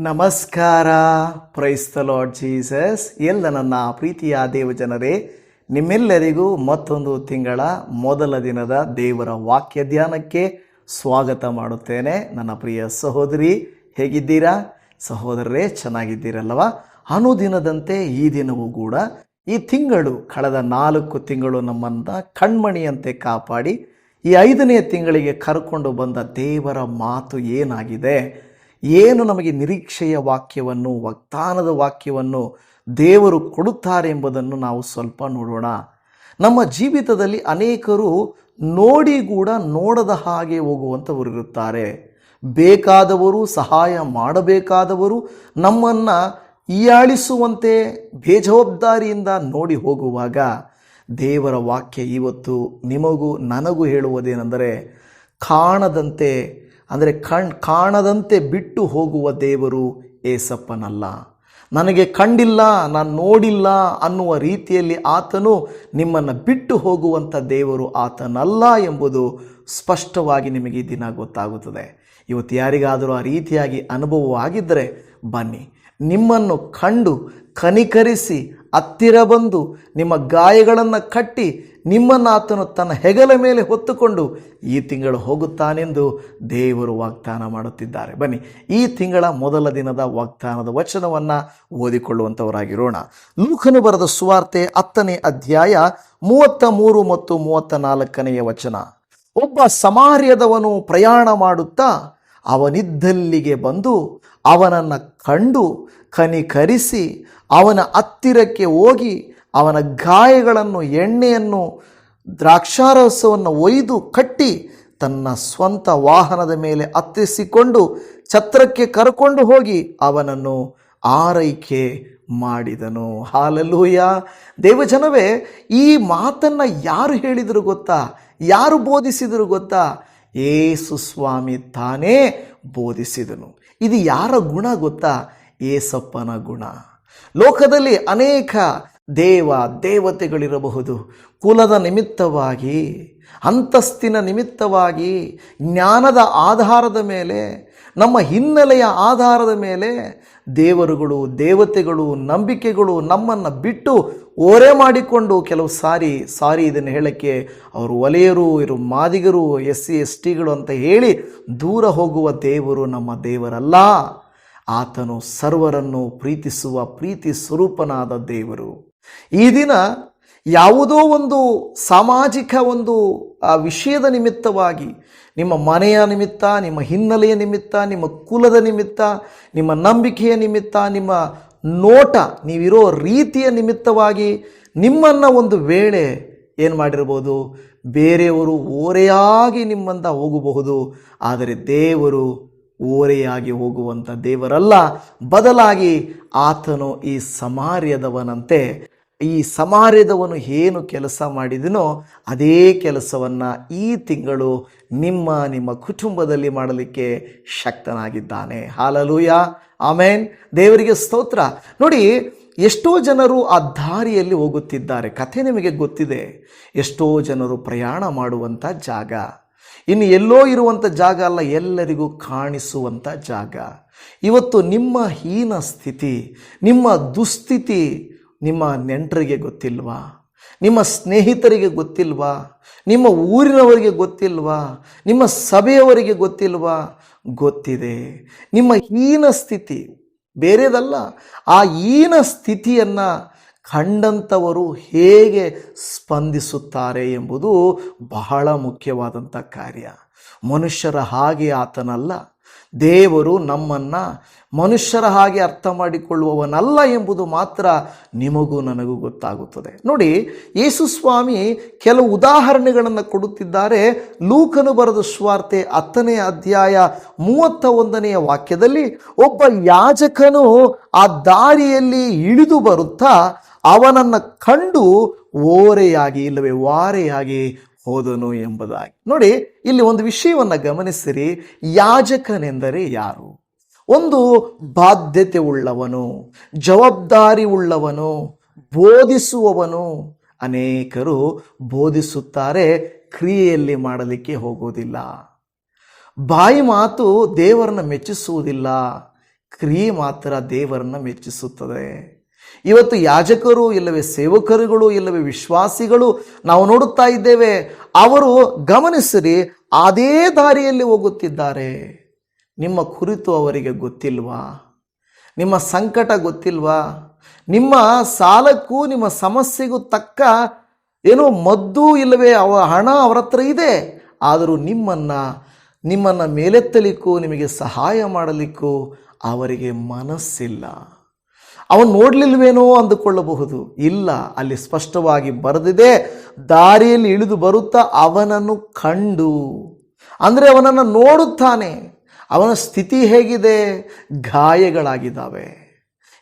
ನಮಸ್ಕಾರ. Praise the lord Jesus. ಎಲ್ಲ ನನ್ನ ಪ್ರೀತಿಯ ದೇವಜನರೇ, ನಿಮ್ಮೆಲ್ಲರಿಗೂ ಮತ್ತೊಂದು ತಿಂಗಳ ಮೊದಲ ದಿನದ ದೇವರ ವಾಕ್ಯ ಧ್ಯಾನಕ್ಕೆ ಸ್ವಾಗತ ಮಾಡುತ್ತೇನೆ. ನನ್ನ ಪ್ರಿಯ ಸಹೋದರಿ, ಹೇಗಿದ್ದೀರಾ? ಸಹೋದರರೇ, ಚೆನ್ನಾಗಿದ್ದೀರಲ್ವಾ? ಅನುದಿನದಂತೆ ಈ ದಿನವೂ ಕೂಡ, ಈ ತಿಂಗಳು ಕಳೆದ 4 ತಿಂಗಳು ನಮ್ಮನ್ನು ಕಣ್ಮಣಿಯಂತೆ ಕಾಪಾಡಿ ಈ 5ನೇ ತಿಂಗಳಿಗೆ ಕರ್ಕೊಂಡು ಬಂದ ದೇವರ ಮಾತು ಏನಾಗಿದೆ, ಏನು ನಮಗೆ ನಿರೀಕ್ಷೆಯ ವಾಕ್ಯವನ್ನು, ವಾಗ್ದಾನದ ವಾಕ್ಯವನ್ನು ದೇವರು ಕೊಡುತ್ತಾರೆ ಎಂಬುದನ್ನು ನಾವು ಸ್ವಲ್ಪ ನೋಡೋಣ. ನಮ್ಮ ಜೀವಿತದಲ್ಲಿ ಅನೇಕರು ನೋಡಿ ಕೂಡ ನೋಡದ ಹಾಗೆ ಹೋಗುವಂಥವರು ಇರುತ್ತಾರೆ. ಬೇಕಾದವರು, ಸಹಾಯ ಮಾಡಬೇಕಾದವರು ನಮ್ಮನ್ನು ಹೀಯಾಳಿಸುವಂತೆ ಬೇಜವಾಬ್ದಾರಿಯಿಂದ ನೋಡಿ ಹೋಗುವಾಗ ದೇವರ ವಾಕ್ಯ ಇವತ್ತು ನಿಮಗೂ ನನಗೂ ಹೇಳುವುದೇನೆಂದರೆ, ಕಾಣದಂತೆ ಅಂದರೆ ಕಾಣದಂತೆ ಬಿಟ್ಟು ಹೋಗುವ ದೇವರು ಏಸಪ್ಪನಲ್ಲ. ನನಗೆ ಕಂಡಿಲ್ಲ, ನಾನು ನೋಡಿಲ್ಲ ಅನ್ನುವ ರೀತಿಯಲ್ಲಿ ಆತನು ನಿಮ್ಮನ್ನು ಬಿಟ್ಟು ಹೋಗುವಂಥ ದೇವರು ಆತನಲ್ಲ ಎಂಬುದು ಸ್ಪಷ್ಟವಾಗಿ ನಿಮಗೆ ಈ ದಿನ ಗೊತ್ತಾಗುತ್ತದೆ. ಇವತ್ತು ಯಾರಿಗಾದರೂ ಆ ರೀತಿಯಾಗಿ ಅನುಭವವಾಗಿದ್ದರೆ ಬನ್ನಿ, ನಿಮ್ಮನ್ನು ಕಂಡು ಕನಿಕರಿಸಿ ಹತ್ತಿರ ಬಂದು ನಿಮ್ಮ ಗಾಯಗಳನ್ನು ಕಟ್ಟಿ ನಿಮ್ಮನ್ನು ಆತನು ತನ್ನ ಹೆಗಲ ಮೇಲೆ ಹೊತ್ತುಕೊಂಡು ಈ ತಿಂಗಳು ಹೋಗುತ್ತಾನೆಂದು ದೇವರು ವಾಗ್ದಾನ ಮಾಡುತ್ತಿದ್ದಾರೆ. ಬನ್ನಿ, ಈ ತಿಂಗಳ ಮೊದಲ ದಿನದ ವಾಗ್ದಾನದ ವಚನವನ್ನು ಓದಿಕೊಳ್ಳುವಂಥವರಾಗಿರೋಣ. ಲೂಕನು ಬರೆದ ಸುವಾರ್ತೆ 10ನೇ ಅಧ್ಯಾಯ 33 ಮತ್ತು 34ನೇ ವಚನ. ಒಬ್ಬ ಸಮಾರ್ಯದವನು ಪ್ರಯಾಣ ಮಾಡುತ್ತಾ ಅವನಿದ್ದಲ್ಲಿಗೆ ಬಂದು ಅವನನ್ನು ಕಂಡು ಕನಿಕರಿಸಿ ಅವನ ಹತ್ತಿರಕ್ಕೆ ಹೋಗಿ ಅವನ ಗಾಯಗಳನ್ನು, ಎಣ್ಣೆಯನ್ನು, ದ್ರಾಕ್ಷಾರಸವನ್ನು ಒಯ್ದು ಕಟ್ಟಿ ತನ್ನ ಸ್ವಂತ ವಾಹನದ ಮೇಲೆ ಹತ್ತಿಸಿಕೊಂಡು ಛತ್ರಕ್ಕೆ ಕರ್ಕೊಂಡು ಹೋಗಿ ಅವನನ್ನು ಆರೈಕೆ ಮಾಡಿದನು. ಹಾಲೆಲೂಯ. ದೇವಜನವೇ, ಈ ಮಾತನ್ನು ಯಾರು ಹೇಳಿದರು ಗೊತ್ತಾ? ಯಾರು ಬೋಧಿಸಿದರು ಗೊತ್ತಾ? ಯೇಸು ಸ್ವಾಮಿ ತಾನೇ ಬೋಧಿಸಿದನು. ಇದು ಯಾರ ಗುಣ ಗೊತ್ತಾ? ಏಸಪ್ಪನ ಗುಣ. ಲೋಕದಲ್ಲಿ ಅನೇಕ ದೇವತೆಗಳಿರಬಹುದು. ಕುಲದ ನಿಮಿತ್ತವಾಗಿ, ಅಂತಸ್ತಿನ ನಿಮಿತ್ತವಾಗಿ, ಜ್ಞಾನದ ಆಧಾರದ ಮೇಲೆ, ನಮ್ಮ ಹಿನ್ನೆಲೆಯ ಆಧಾರದ ಮೇಲೆ ದೇವರುಗಳು, ದೇವತೆಗಳು, ನಂಬಿಕೆಗಳು ನಮ್ಮನ್ನು ಬಿಟ್ಟು ಓರೆ ಮಾಡಿಕೊಂಡು ಕೆಲವು ಸಾರಿ ಇದನ್ನು ಹೇಳಕ್ಕೆ ಅವರು ಒಲೆಯರು, ಇವರು ಮಾದಿಗರು, SC STಗಳು ಅಂತ ಹೇಳಿ ದೂರ ಹೋಗುವ ದೇವರು ನಮ್ಮ ದೇವರಲ್ಲ. ಆತನು ಸರ್ವರನ್ನು ಪ್ರೀತಿಸುವ ಪ್ರೀತಿ ಸ್ವರೂಪನಾದ ದೇವರು. ಈ ದಿನ ಯಾವುದೋ ಒಂದು ಸಾಮಾಜಿಕ ಒಂದು ವಿಷಯದ ನಿಮಿತ್ತವಾಗಿ, ನಿಮ್ಮ ಮನೆಯ ನಿಮಿತ್ತ, ನಿಮ್ಮ ಹಿನ್ನೆಲೆಯ ನಿಮಿತ್ತ, ನಿಮ್ಮ ಕುಲದ ನಿಮಿತ್ತ, ನಿಮ್ಮ ನಂಬಿಕೆಯ ನಿಮಿತ್ತ, ನಿಮ್ಮ ನೋಟ, ನೀವಿರೋ ರೀತಿಯ ನಿಮಿತ್ತವಾಗಿ ನಿಮ್ಮನ್ನು ಒಂದು ವೇಳೆ ಏನು ಮಾಡಿರ್ಬೋದು, ಬೇರೆಯವರು ಓರೆಯಾಗಿ ನಿಮ್ಮಿಂದ ಹೋಗಬಹುದು. ಆದರೆ ದೇವರು ಓರೆಯಾಗಿ ಹೋಗುವಂಥ ದೇವರಲ್ಲ. ಬದಲಾಗಿ ಆತನು ಈ ಸಮಾರ್ಯದವನಂತೆ, ಈ ಸಮಾರ್ಯದವನು ಏನು ಕೆಲಸ ಮಾಡಿದನೋ ಅದೇ ಕೆಲಸವನ್ನು ಈ ತಿಂಗಳು ನಿಮ್ಮ ಕುಟುಂಬದಲ್ಲಿ ಮಾಡಲಿಕ್ಕೆ ಶಕ್ತನಾಗಿದ್ದಾನೆ. Hallelujah, amen. ದೇವರಿಗೆ ಸ್ತೋತ್ರ. ನೋಡಿ, ಎಷ್ಟೋ ಜನರು ಆ ದಾರಿಯಲ್ಲಿ ಹೋಗುತ್ತಿದ್ದಾರೆ. ಕಥೆ ನಿಮಗೆ ಗೊತ್ತಿದೆ. ಎಷ್ಟೋ ಜನರು ಪ್ರಯಾಣ ಮಾಡುವಂಥ ಜಾಗ ಇನ್ನು ಎಲ್ಲೋ ಇರುವಂಥ ಜಾಗ ಅಲ್ಲ, ಎಲ್ಲರಿಗೂ ಕಾಣಿಸುವಂಥ ಜಾಗ. ಇವತ್ತು ನಿಮ್ಮ ಹೀನ ಸ್ಥಿತಿ, ನಿಮ್ಮ ದುಸ್ಥಿತಿ ನಿಮ್ಮ ನೆಂಟರಿಗೆ ಗೊತ್ತಿಲ್ವಾ? ನಿಮ್ಮ ಸ್ನೇಹಿತರಿಗೆ ಗೊತ್ತಿಲ್ವಾ? ನಿಮ್ಮ ಊರಿನವರಿಗೆ ಗೊತ್ತಿಲ್ವಾ? ನಿಮ್ಮ ಸಭೆಯವರಿಗೆ ಗೊತ್ತಿಲ್ವಾ? ಗೊತ್ತಿದೆ. ನಿಮ್ಮ ಹೀನ ಸ್ಥಿತಿ ಬೇರೆದಲ್ಲ. ಆ ಹೀನ ಸ್ಥಿತಿಯನ್ನು ಕಂಡಂಥವರು ಹೇಗೆ ಸ್ಪಂದಿಸುತ್ತಾರೆ ಎಂಬುದು ಬಹಳ ಮುಖ್ಯವಾದಂಥ ಕಾರ್ಯ. ಮನುಷ್ಯರ ಹಾಗೆ ಆತನಲ್ಲ. ದೇವರು ನಮ್ಮನ್ನು ಮನುಷ್ಯರ ಹಾಗೆ ಅರ್ಥ ಮಾಡಿಕೊಳ್ಳುವವನಲ್ಲ ಎಂಬುದು ಮಾತ್ರ ನಿಮಗೂ ನನಗೂ ಗೊತ್ತಾಗುತ್ತದೆ. ನೋಡಿ, ಯೇಸು ಸ್ವಾಮಿ ಕೆಲವು ಉದಾಹರಣೆಗಳನ್ನು ಕೊಡುತ್ತಿದ್ದಾರೆ. ಲೂಕನು ಬರೆದ ಸುವಾರ್ತೆ 10ನೇ ಅಧ್ಯಾಯ 31ನೇ ವಾಕ್ಯದಲ್ಲಿ, ಒಬ್ಬ ಯಾಜಕನು ಆ ದಾರಿಯಲ್ಲಿ ಇಳಿದು ಬರುತ್ತಾ ಅವನನ್ನು ಕಂಡು ಓರೆಯಾಗಿ, ಇಲ್ಲವೇ ವಾರೆಯಾಗಿ ಹೋದನು ಎಂಬುದಾಗಿ. ನೋಡಿ, ಇಲ್ಲಿ ಒಂದು ವಿಷಯವನ್ನು ಗಮನಿಸಿರಿ. ಯಾಜಕನೆಂದರೆ ಯಾರು? ಒಂದು ಬಾಧ್ಯತೆ ಉಳ್ಳವನು, ಜವಾಬ್ದಾರಿ ಉಳ್ಳವನು, ಬೋಧಿಸುವವನು. ಅನೇಕರು ಬೋಧಿಸುತ್ತಾರೆ, ಕ್ರಿಯೆಯಲ್ಲಿ ಮಾಡಲಿಕ್ಕೆ ಹೋಗುವುದಿಲ್ಲ. ಬಾಯಿ ಮಾತು ದೇವರನ್ನು ಮೆಚ್ಚಿಸುವುದಿಲ್ಲ, ಕ್ರಿಯೆ ಮಾತ್ರ ದೇವರನ್ನು ಮೆಚ್ಚಿಸುತ್ತದೆ. ಇವತ್ತು ಯಾಜಕರು ಇಲ್ಲವೇ ಸೇವಕರುಗಳು ಇಲ್ಲವೇ ವಿಶ್ವಾಸಿಗಳು ನಾವು ನೋಡುತ್ತಾ ಇದ್ದೇವೆ, ಅವರು ಗಮನಿಸಿರಿ ಅದೇ ದಾರಿಯಲ್ಲಿ ಹೋಗುತ್ತಿದ್ದಾರೆ. ನಿಮ್ಮ ಕುರಿತು ಅವರಿಗೆ ಗೊತ್ತಿಲ್ವಾ? ನಿಮ್ಮ ಸಂಕಟ ಗೊತ್ತಿಲ್ವಾ? ನಿಮ್ಮ ಸಾಲಕ್ಕೂ ನಿಮ್ಮ ಸಮಸ್ಯೆಗೂ ತಕ್ಕ ಏನೋ ಮದ್ದು ಇಲ್ಲವೇ ಹಣ ಅವರ ಹತ್ರ ಇದೆ, ಆದರೂ ನಿಮ್ಮನ್ನು ಮೇಲೆತ್ತಲಿಕ್ಕೂ ನಿಮಗೆ ಸಹಾಯ ಮಾಡಲಿಕ್ಕೂ ಅವರಿಗೆ ಮನಸ್ಸಿಲ್ಲ. ಅವನು ನೋಡಲಿಲ್ವೇನೋ ಅಂದುಕೊಳ್ಳಬಹುದು. ಇಲ್ಲ, ಅಲ್ಲಿ ಸ್ಪಷ್ಟವಾಗಿ ಬರೆದಿದೆ, ದಾರಿಯಲ್ಲಿ ಇಳಿದು ಬರುತ್ತಾ ಅವನನ್ನು ಕಂಡು, ಅಂದರೆ ಅವನನ್ನು ನೋಡುತ್ತಾನೆ. ಅವನ ಸ್ಥಿತಿ ಹೇಗಿದೆ? ಗಾಯಗಳಾಗಿದ್ದಾವೆ,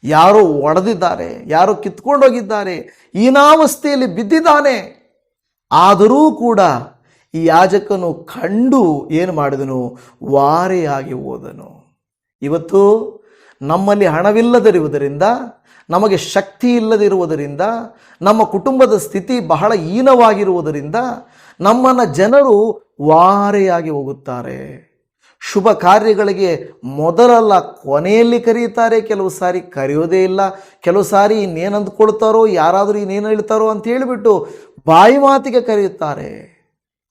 ಯಾರೋ ಒಡೆದಿದ್ದಾರೆ, ಯಾರೋ ಕಿತ್ಕೊಂಡೋಗಿದ್ದಾರೆ, ಹೀನಾವಸ್ಥೆಯಲ್ಲಿ ಬಿದ್ದಿದ್ದಾನೆ. ಆದರೂ ಕೂಡ ಈ ಯಾಜಕನು ಕಂಡು ಏನು ಮಾಡಿದನು? ವಾರೆಯಾಗಿ ಹೋದನು. ಇವತ್ತು ನಮ್ಮಲ್ಲಿ ಹಣವಿಲ್ಲದಿರುವುದರಿಂದ, ನಮಗೆ ಶಕ್ತಿ ಇಲ್ಲದಿರುವುದರಿಂದ, ನಮ್ಮ ಕುಟುಂಬದ ಸ್ಥಿತಿ ಬಹಳ ಹೀನವಾಗಿರುವುದರಿಂದ ನಮ್ಮನ್ನು ಜನರು ವಾರೆಯಾಗಿ ಹೋಗುತ್ತಾರೆ. ಶುಭ ಕಾರ್ಯಗಳಿಗೆ ಮೊದಲಲ್ಲ ಕೊನೆಯಲ್ಲಿ ಕರೆಯುತ್ತಾರೆ, ಕೆಲವು ಸಾರಿ ಕರೆಯೋದೇ ಇಲ್ಲ. ಕೆಲವು ಸಾರಿ ಇನ್ನೇನು ಅಂದ್ಕೊಳ್ತಾರೋ, ಯಾರಾದರೂ ಇನ್ನೇನು ಹೇಳ್ತಾರೋ ಅಂತ ಹೇಳಿಬಿಟ್ಟು ಬಾಯಿ ಮಾತಿಗೆ ಕರೆಯುತ್ತಾರೆ.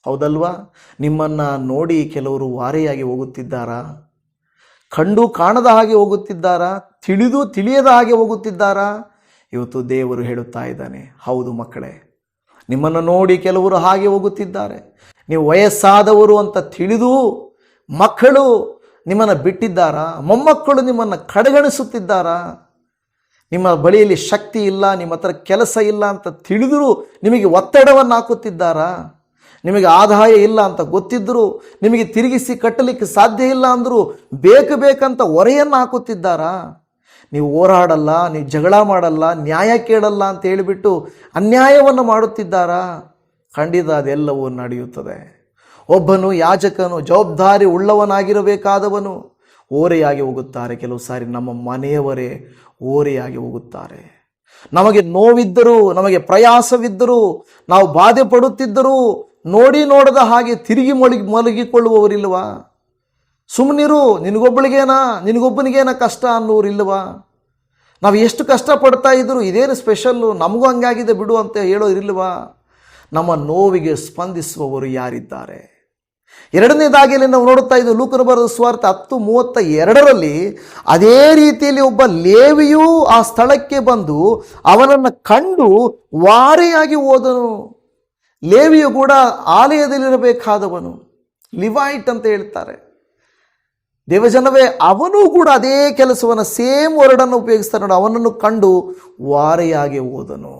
ಹೌದಲ್ವಾ? ನಿಮ್ಮನ್ನು ನೋಡಿ ಕೆಲವರು ವಾರೆಯಾಗಿ ಹೋಗುತ್ತಿದ್ದಾರಾ? ಕಂಡು ಕಾಣದ ಹಾಗೆ ಹೋಗುತ್ತಿದ್ದಾರಾ? ತಿಳಿದು ತಿಳಿಯದ ಹಾಗೆ ಹೋಗುತ್ತಿದ್ದಾರಾ? ಇವತ್ತು ದೇವರು ಹೇಳುತ್ತಾ ಇದ್ದಾನೆ, ಹೌದು ಮಕ್ಕಳೇ, ನಿಮ್ಮನ್ನು ನೋಡಿ ಕೆಲವರು ಹಾಗೆ ಹೋಗುತ್ತಿದ್ದಾರೆ. ನೀವು ವಯಸ್ಸಾದವರು ಅಂತ ತಿಳಿದು ಮಕ್ಕಳು ನಿಮ್ಮನ್ನು ಬಿಟ್ಟಿದ್ದಾರಾ? ಮೊಮ್ಮಕ್ಕಳು ನಿಮ್ಮನ್ನು ಕಡೆಗಣಿಸುತ್ತಿದ್ದಾರಾ? ನಿಮ್ಮ ಬಳಿಯಲ್ಲಿ ಶಕ್ತಿ ಇಲ್ಲ, ನಿಮ್ಮ ಹತ್ರ ಕೆಲಸ ಇಲ್ಲ ಅಂತ ತಿಳಿದರೂ ನಿಮಗೆ ಒತ್ತಡವನ್ನು ಹಾಕುತ್ತಿದ್ದಾರಾ? ನಿಮಗೆ ಆದಾಯ ಇಲ್ಲ ಅಂತ ಗೊತ್ತಿದ್ದರೂ, ನಿಮಗೆ ತಿರುಗಿಸಿ ಕಟ್ಟಲಿಕ್ಕೆ ಸಾಧ್ಯ ಇಲ್ಲ ಅಂದರೂ ಬೇಕಂತ ಹೊರೆಯನ್ನು ಹಾಕುತ್ತಿದ್ದಾರಾ? ನೀವು ಹೋರಾಡಲ್ಲ, ನೀವು ಜಗಳ ಮಾಡಲ್ಲ, ನ್ಯಾಯ ಕೇಳಲ್ಲ ಅಂತ ಹೇಳಿಬಿಟ್ಟು ಅನ್ಯಾಯವನ್ನು ಮಾಡುತ್ತಿದ್ದಾರಾ? ಖಂಡಿತ ಅದೆಲ್ಲವೂ ನಡೆಯುತ್ತದೆ. ಒಬ್ಬನು ಯಾಜಕನು ಜವಾಬ್ದಾರಿ ಉಳ್ಳವನಾಗಿರಬೇಕಾದವನು ಓರೆಯಾಗಿ ಹೋಗುತ್ತಾರೆ. ಕೆಲವು ಸಾರಿ ನಮ್ಮ ಮನೆಯವರೇ ಓರೆಯಾಗಿ ಹೋಗುತ್ತಾರೆ. ನಮಗೆ ನೋವಿದ್ದರೂ, ನಮಗೆ ಪ್ರಯಾಸವಿದ್ದರೂ, ನಾವು ಬಾಧೆ ಪಡುತ್ತಿದ್ದರೂ ನೋಡದ ಹಾಗೆ ತಿರುಗಿ ಮಲಗಿಕೊಳ್ಳುವವರಿಲ್ವಾ? ಸುಮ್ಮನಿರು, ನಿನಗೊಬ್ಬನಿಗೇನ ಕಷ್ಟ ಅನ್ನೋರಿಲ್ವಾ? ನಾವು ಎಷ್ಟು ಕಷ್ಟಪಡ್ತಾ ಇದ್ರು, ಇದೇನು ಸ್ಪೆಷಲ್ಲು, ನಮಗೂ ಹಂಗಾಗಿದೆ ಬಿಡು ಅಂತ ಹೇಳೋರಿಲ್ವಾ? ನಮ್ಮ ನೋವಿಗೆ ಸ್ಪಂದಿಸುವವರು ಯಾರಿದ್ದಾರೆ? ಎರಡನೇದಾಗಿ ನಾವು ನೋಡುತ್ತಾ ಇದ್ದು ಲೂಕನ ಬರೆದ ಸುವಾರ್ತೆ 10:32 ಅದೇ ರೀತಿಯಲ್ಲಿ ಒಬ್ಬ ಲೇವಿಯೂ ಆ ಸ್ಥಳಕ್ಕೆ ಬಂದು ಅವನನ್ನು ಕಂಡು ವಾರೆಯಾಗಿ ಹೋದನು. ಲೇವಿಯು ಕೂಡ ಆಲಯದಲ್ಲಿರಬೇಕಾದವನು, ಲಿವೈಟ್ ಅಂತ ಹೇಳ್ತಾರೆ. ದೇವಜನವೇ, ಅವನು ಕೂಡ ಅದೇ ಕೆಲಸವನ್ನು, ಸೇಮ್ ವರ್ಡನ್ನು ಉಪಯೋಗಿಸ್ತಾರೆ ನೋಡಿ. ಅವನನ್ನು ಕಂಡು ವಾರೆಯಾಗಿ ಹೋದನು.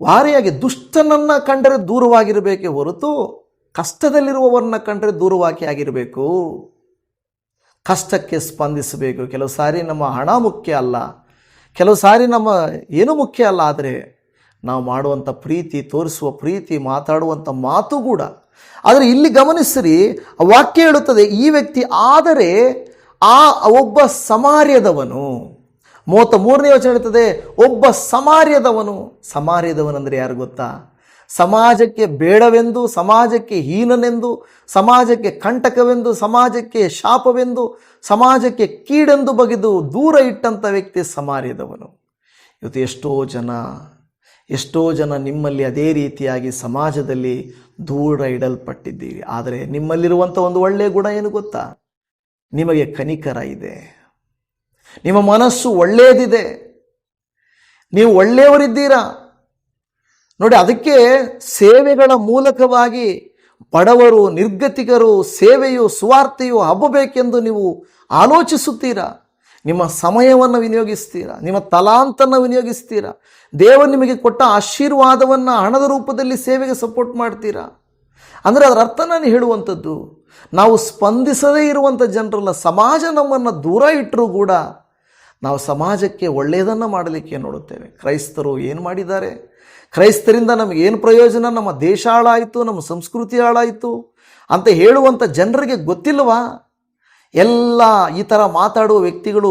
ವಾರೆಯಾಗಿ ದುಷ್ಟನನ್ನು ಕಂಡರೆ ದೂರವಾಗಿರಬೇಕೇ ಹೊರತು ಕಷ್ಟದಲ್ಲಿರುವವರನ್ನ ಕಂಡರೆ ದೂರವಾಗಿ ಆಗಿರಬೇಕು. ಕಷ್ಟಕ್ಕೆ ಸ್ಪಂದಿಸಬೇಕು. ಕೆಲವು ಸಾರಿ ನಮ್ಮ ಹಣ ಮುಖ್ಯ ಅಲ್ಲ, ಕೆಲವು ಸಾರಿ ನಮ್ಮ ಏನು ಮುಖ್ಯ ಅಲ್ಲ, ಆದರೆ ನಾವು ಮಾಡುವಂಥ ಪ್ರೀತಿ, ತೋರಿಸುವ ಪ್ರೀತಿ, ಮಾತಾಡುವಂಥ ಮಾತು ಕೂಡ. ಆದರೆ ಇಲ್ಲಿ ಗಮನಿಸಿರಿ, ವಾಕ್ಯ ಹೇಳುತ್ತದೆ, ಈ ವ್ಯಕ್ತಿ ಆದರೆ ಆ ಒಬ್ಬ ಸಮಾರ್ಯದವನು, 33ನೇ ವಚನ ಹೇಳ್ತದೆ, ಒಬ್ಬ ಸಮಾರ್ಯದವನಂದರೆ ಯಾರು ಗೊತ್ತಾ? ಸಮಾಜಕ್ಕೆ ಬೇಡವೆಂದು, ಸಮಾಜಕ್ಕೆ ಹೀನನೆಂದು, ಸಮಾಜಕ್ಕೆ ಕಂಟಕವೆಂದು, ಸಮಾಜಕ್ಕೆ ಶಾಪವೆಂದು, ಸಮಾಜಕ್ಕೆ ಕೀಡೆಂದು ಬಗೆದು ದೂರ ಇಟ್ಟಂಥ ವ್ಯಕ್ತಿ ಸಮಾರ್ಯದವನು. ಇವತ್ತು ಎಷ್ಟೋ ಜನ ನಿಮ್ಮಲ್ಲಿ ಅದೇ ರೀತಿಯಾಗಿ ಸಮಾಜದಲ್ಲಿ ದೂರ ಇಡಲ್ಪಟ್ಟಿದ್ದೀರಿ. ಆದರೆ ನಿಮ್ಮಲ್ಲಿರುವಂಥ ಒಂದು ಒಳ್ಳೆಯ ಗುಣ ಏನು ಗೊತ್ತಾ? ನಿಮಗೆ ಕನಿಕರ ಇದೆ, ನಿಮ್ಮ ಮನಸ್ಸು ಒಳ್ಳೆಯದಿದೆ, ನೀವು ಒಳ್ಳೆಯವರಿದ್ದೀರಾ ನೋಡಿ. ಅದಕ್ಕೆ ಸೇವೆಗಳ ಮೂಲಕವಾಗಿ ಬಡವರು, ನಿರ್ಗತಿಕರು ಸೇವೆಯು, ಸುವಾರ್ತೆಯು ಹಬ್ಬಬೇಕೆಂದು ನೀವು ಆಲೋಚಿಸುತ್ತೀರಾ. ನಿಮ್ಮ ಸಮಯವನ್ನು ವಿನಿಯೋಗಿಸ್ತೀರಾ, ನಿಮ್ಮ ತಲಾಂತನ್ನು ವಿನಿಯೋಗಿಸ್ತೀರಾ, ದೇವರು ನಿಮಗೆ ಕೊಟ್ಟ ಆಶೀರ್ವಾದವನ್ನು ಹಣದ ರೂಪದಲ್ಲಿ ಸೇವೆಗೆ ಸಪೋರ್ಟ್ ಮಾಡ್ತೀರಾ. ಅಂದರೆ ಅದರ ಅರ್ಥ ನಾನು ಹೇಳುವಂಥದ್ದು, ನಾವು ಸ್ಪಂದಿಸದೇ ಇರುವಂಥ ಜನರಲ್ಲ. ಸಮಾಜ ನಮ್ಮನ್ನು ದೂರ ಇಟ್ಟರೂ ಕೂಡ ನಾವು ಸಮಾಜಕ್ಕೆ ಒಳ್ಳೆಯದನ್ನು ಮಾಡಲಿಕ್ಕೆ ನೋಡುತ್ತೇವೆ. ಕ್ರೈಸ್ತರು ಏನು ಮಾಡಿದ್ದಾರೆ? ಕ್ರೈಸ್ತರಿಂದ ನಮಗೇನು ಪ್ರಯೋಜನ? ನಮ್ಮ ದೇಶ ಹಾಳಾಯಿತು, ನಮ್ಮ ಸಂಸ್ಕೃತಿ ಹಾಳಾಯಿತು ಅಂತ ಹೇಳುವಂಥ ಜನರಿಗೆ ಗೊತ್ತಿಲ್ವಾ? ಎಲ್ಲ ಈ ಥರ ಮಾತಾಡುವ ವ್ಯಕ್ತಿಗಳು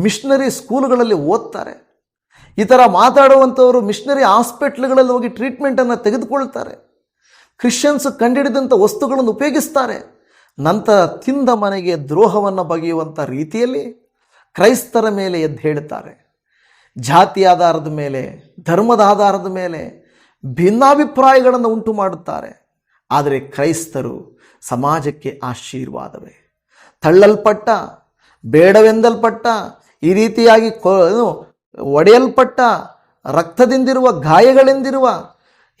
ಮಿಷನರಿ ಸ್ಕೂಲ್ಗಳಲ್ಲಿ ಓದ್ತಾರೆ. ಈ ಥರ ಮಾತಾಡುವಂಥವರು ಮಿಷನರಿ ಹಾಸ್ಪಿಟ್ಲ್ಗಳಲ್ಲಿ ಹೋಗಿ ಟ್ರೀಟ್ಮೆಂಟನ್ನು ತೆಗೆದುಕೊಳ್ತಾರೆ. ಕ್ರಿಶ್ಚಿಯನ್ಸ್ ಕಂಡುಹಿಡಿದಂಥ ವಸ್ತುಗಳನ್ನು ಉಪಯೋಗಿಸ್ತಾರೆ. ನಂತರ ತಿಂದ ಮನೆಗೆ ದ್ರೋಹವನ್ನು ಬಗೆಯುವಂಥ ರೀತಿಯಲ್ಲಿ ಕ್ರೈಸ್ತರ ಮೇಲೆ ಎದ್ದು ಹೇಳ್ತಾರೆ. ಜಾತಿ ಆಧಾರದ ಮೇಲೆ, ಧರ್ಮದ ಆಧಾರದ ಮೇಲೆ ಭಿನ್ನಾಭಿಪ್ರಾಯಗಳನ್ನು ಉಂಟು ಮಾಡುತ್ತಾರೆ. ಆದರೆ ಕ್ರೈಸ್ತರು ಸಮಾಜಕ್ಕೆ ಆಶೀರ್ವಾದವೇ. ತಳ್ಳಲ್ಪಟ್ಟ, ಬೇಡವೆಂದಲ್ಪಟ್ಟ, ಈ ರೀತಿಯಾಗಿ ಒಡೆಯಲ್ಪಟ್ಟ, ರಕ್ತದಿಂದಿರುವ, ಗಾಯಗಳೆಂದಿರುವ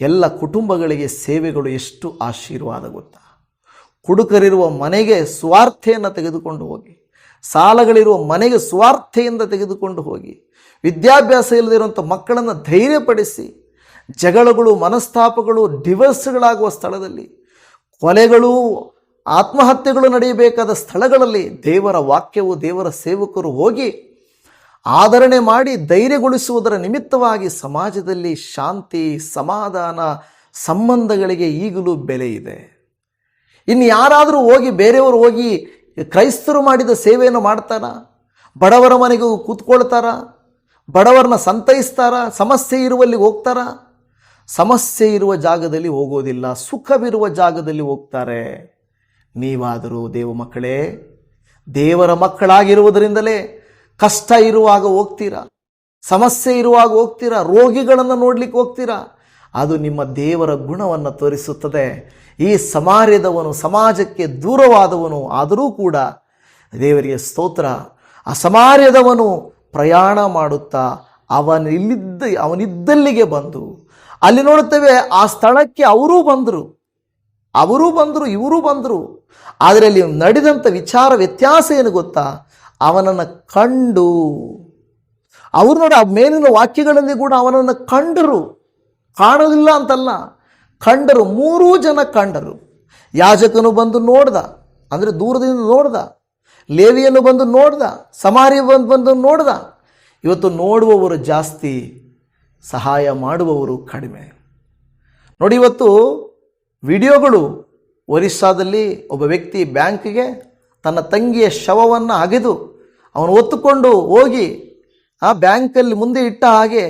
ಎಲ್ಲ ಕುಟುಂಬಗಳಿಗೆ ಸೇವೆಗಳು ಎಷ್ಟು ಆಶೀರ್ವಾದ ಗೊತ್ತಾ. ಕುಡುಕರಿರುವ ಮನೆಗೆ ಸ್ವಾರ್ಥೆಯನ್ನು ತೆಗೆದುಕೊಂಡು ಹೋಗಿ, ಸಾಲಗಳಿರುವ ಮನೆಗೆ ಸ್ವಾರ್ಥೆಯಿಂದ ತೆಗೆದುಕೊಂಡು ಹೋಗಿ, ವಿದ್ಯಾಭ್ಯಾಸ ಇಲ್ಲದಿರುವಂಥ ಮಕ್ಕಳನ್ನು ಧೈರ್ಯಪಡಿಸಿ, ಜಗಳಗಳು, ಮನಸ್ತಾಪಗಳು, ಡಿವರ್ಸ್ಗಳಾಗುವ ಸ್ಥಳದಲ್ಲಿ, ಕೊಲೆಗಳು, ಆತ್ಮಹತ್ಯೆಗಳು ನಡೆಯಬೇಕಾದ ಸ್ಥಳಗಳಲ್ಲಿ ದೇವರ ವಾಕ್ಯವು, ದೇವರ ಸೇವಕರು ಹೋಗಿ ಆದರಣೆ ಮಾಡಿ ಧೈರ್ಯಗೊಳಿಸುವುದರ ನಿಮಿತ್ತವಾಗಿ ಸಮಾಜದಲ್ಲಿ ಶಾಂತಿ, ಸಮಾಧಾನ, ಸಂಬಂಧಗಳಿಗೆ ಈಗಲೂ ಬೆಲೆ ಇದೆ. ಇನ್ನು ಯಾರಾದರೂ ಹೋಗಿ, ಬೇರೆಯವರು ಹೋಗಿ ಕ್ರೈಸ್ತರು ಮಾಡಿದ ಸೇವೆಯನ್ನು ಮಾಡ್ತಾರ? ಬಡವರ ಮನೆಗೂ ಕೂತ್ಕೊಳ್ತಾರ? ಬಡವರನ್ನ ಸಂತೈಸ್ತಾರ? ಸಮಸ್ಯೆ ಇರುವಲ್ಲಿ ಹೋಗ್ತಾರ? ಸಮಸ್ಯೆ ಇರುವ ಜಾಗದಲ್ಲಿ ಹೋಗೋದಿಲ್ಲ, ಸುಖವಿರುವ ಜಾಗದಲ್ಲಿ ಹೋಗ್ತಾರೆ. ನೀವಾದರೂ ದೇವ ಮಕ್ಕಳೇ, ದೇವರ ಮಕ್ಕಳಾಗಿರುವುದರಿಂದಲೇ ಕಷ್ಟ ಇರುವಾಗ ಹೋಗ್ತೀರಾ, ಸಮಸ್ಯೆ ಇರುವಾಗ ಹೋಗ್ತೀರಾ, ರೋಗಿಗಳನ್ನು ನೋಡ್ಲಿಕ್ಕೆ ಹೋಗ್ತೀರಾ. ಅದು ನಿಮ್ಮ ದೇವರ ಗುಣವನ್ನು ತೋರಿಸುತ್ತದೆ. ಈ ಸಮಾರ್ಯದವನು ಸಮಾಜಕ್ಕೆ ದೂರವಾದವನು ಆದರೂ ಕೂಡ ದೇವರಿಗೆ ಸ್ತೋತ್ರ, ಆ ಸಮಾರ್ಯದವನು ಪ್ರಯಾಣ ಮಾಡುತ್ತಾ ಅವನಿದ್ದಲ್ಲಿಗೆ ಬಂದು, ಅಲ್ಲಿ ನೋಡುತ್ತೇವೆ ಆ ಸ್ಥಳಕ್ಕೆ ಅವರೂ ಬಂದರು, ಇವರು ಬಂದರು. ಆದರೆ ಅಲ್ಲಿ ನಡೆದಂಥ ವಿಚಾರ ವ್ಯತ್ಯಾಸ ಏನು ಗೊತ್ತಾ? ಅವನನ್ನು ಕಂಡು, ಅವರು ನೋಡಿ ಆ ಮೇಲಿನ ವಾಕ್ಯಗಳಲ್ಲಿ ಕೂಡ ಅವನನ್ನು ಕಂಡರು, ಕಾಣಲಿಲ್ಲ ಅಂತಲ್ಲ, ಕಂಡರು. 3 ಜನ ಕಂಡರು. ಯಾಜಕನು ಬಂದು ನೋಡ್ದ, ಅಂದರೆ ದೂರದಿಂದ ನೋಡ್ದ, ಲೇವಿಯನ್ನು ಬಂದು ನೋಡ್ದ, ಸಮಾರ್ಯ ಬಂದು ನೋಡ್ದ. ಇವತ್ತು ನೋಡುವವರು ಜಾಸ್ತಿ, ಸಹಾಯ ಮಾಡುವವರು ಕಡಿಮೆ. ನೋಡಿ, ಇವತ್ತು ವಿಡಿಯೋಗಳು, ಒರಿಸ್ಸಾದಲ್ಲಿ ಒಬ್ಬ ವ್ಯಕ್ತಿ ಬ್ಯಾಂಕ್ಗೆ ತನ್ನ ತಂಗಿಯ ಶವವನ್ನು ಅಗೆದು ಅವನು ಹೊತ್ತುಕೊಂಡು ಹೋಗಿ ಆ ಬ್ಯಾಂಕಲ್ಲಿ ಮುಂದೆ ಇಟ್ಟ ಹಾಗೆ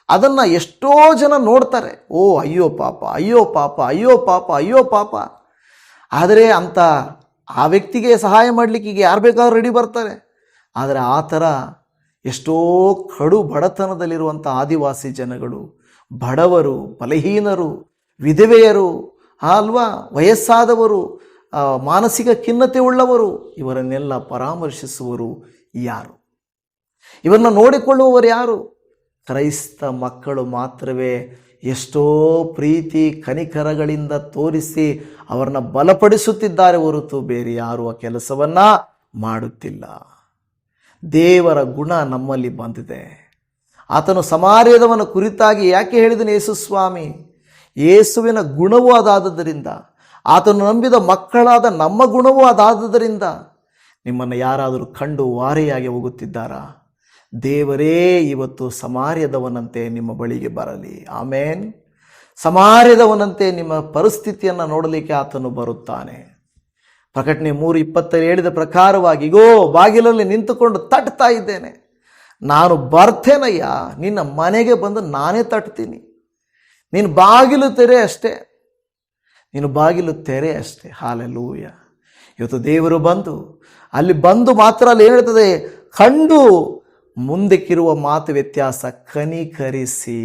ಅದನ್ನು ಎಷ್ಟೋ ಜನ ನೋಡ್ತಾರೆ. ಓ ಅಯ್ಯೋ ಪಾಪ, ಅಯ್ಯೋ ಪಾಪ, ಅಯ್ಯೋ ಪಾಪ, ಅಯ್ಯೋ ಪಾಪ. ಆದರೆ ಅಂತ ಆ ವ್ಯಕ್ತಿಗೆ ಸಹಾಯ ಮಾಡಲಿಕ್ಕೆ ಈಗ ಯಾರು ಬೇಕಾದ್ರೂ ರೆಡಿ ಬರ್ತಾರೆ. ಆದರೆ ಆ ಥರ ಎಷ್ಟೋ ಕಡು ಬಡತನದಲ್ಲಿರುವಂಥ ಆದಿವಾಸಿ ಜನಗಳು, ಬಡವರು, ಬಲಹೀನರು, ವಿಧವೆಯರು ಅಲ್ವಾ, ವಯಸ್ಸಾದವರು, ಮಾನಸಿಕ ಖಿನ್ನತೆ ಉಳ್ಳವರು, ಇವರನ್ನೆಲ್ಲ ಪರಾಮರ್ಶಿಸುವರು ಯಾರು? ಇವರನ್ನು ನೋಡಿಕೊಳ್ಳುವವರು ಯಾರು? ಕ್ರೈಸ್ತ ಮಕ್ಕಳು ಮಾತ್ರವೇ. ಎಷ್ಟೋ ಪ್ರೀತಿ ಕನಿಕರಗಳಿಂದ ತೋರಿಸಿ ಅವರನ್ನು ಬಲಪಡಿಸುತ್ತಿದ್ದಾರೆ ಹೊರತು ಬೇರೆ ಯಾರು ಆ ಕೆಲಸವನ್ನು ಮಾಡುತ್ತಿಲ್ಲ. ದೇವರ ಗುಣ ನಮ್ಮಲ್ಲಿ ಬಂದಿದೆ. ಆತನು ಸಮಾರ್ಯದವನ ಕುರಿತಾಗಿ ಯಾಕೆ ಹೇಳಿದನು ಯೇಸು ಸ್ವಾಮಿ? ಯೇಸುವಿನ ಗುಣವೂ ಅದಾದದರಿಂದ, ಆತನು ನಂಬಿದ ಮಕ್ಕಳಾದ ನಮ್ಮ ಗುಣವೂ ಅದಾದದರಿಂದ ನಿಮ್ಮನ್ನು ಯಾರಾದರೂ ಕಂಡು ವಾರೆಯಾಗಿ ಹೋಗುತ್ತಿದ್ದಾರಾ? ದೇವರೇ ಇವತ್ತು ಸಮಾರ್ಯದವನಂತೆ ನಿಮ್ಮ ಬಳಿಗೆ ಬರಲಿ. ಆಮೇನ್. ಸಮಾರ್ಯದವನಂತೆ ನಿಮ್ಮ ಪರಿಸ್ಥಿತಿಯನ್ನು ನೋಡಲಿಕ್ಕೆ ಆತನು ಬರುತ್ತಾನೆ. ಪ್ರಕಟಣೆ 3:20 ಹೇಳಿದ ಪ್ರಕಾರವಾಗಿ, ಇಗೋ ಬಾಗಿಲಲ್ಲಿ ನಿಂತುಕೊಂಡು ತಟ್ತಾ ಇದ್ದೇನೆ, ನಾನು ಬರ್ತೇನಯ್ಯ, ನಿನ್ನ ಮನೆಗೆ ಬಂದು ನಾನೇ ತಟ್ತೀನಿ, ನೀನು ಬಾಗಿಲು ತೆರೆ ಅಷ್ಟೇ, ನೀನು ಬಾಗಿಲು ತೆರೆ ಅಷ್ಟೇ. ಹಾಲೆಲೂಯ. ಇವತ್ತು ದೇವರು ಬಂದು ಅಲ್ಲಿ ಬಂದು ಮಾತ್ರ ಅಲ್ಲಿ ಹೇಳ್ತದೆ, ಕಂಡು ಮುಂದಕ್ಕಿರುವ ಮಾತು ವ್ಯತ್ಯಾಸ, ಕನಿಕರಿಸಿ.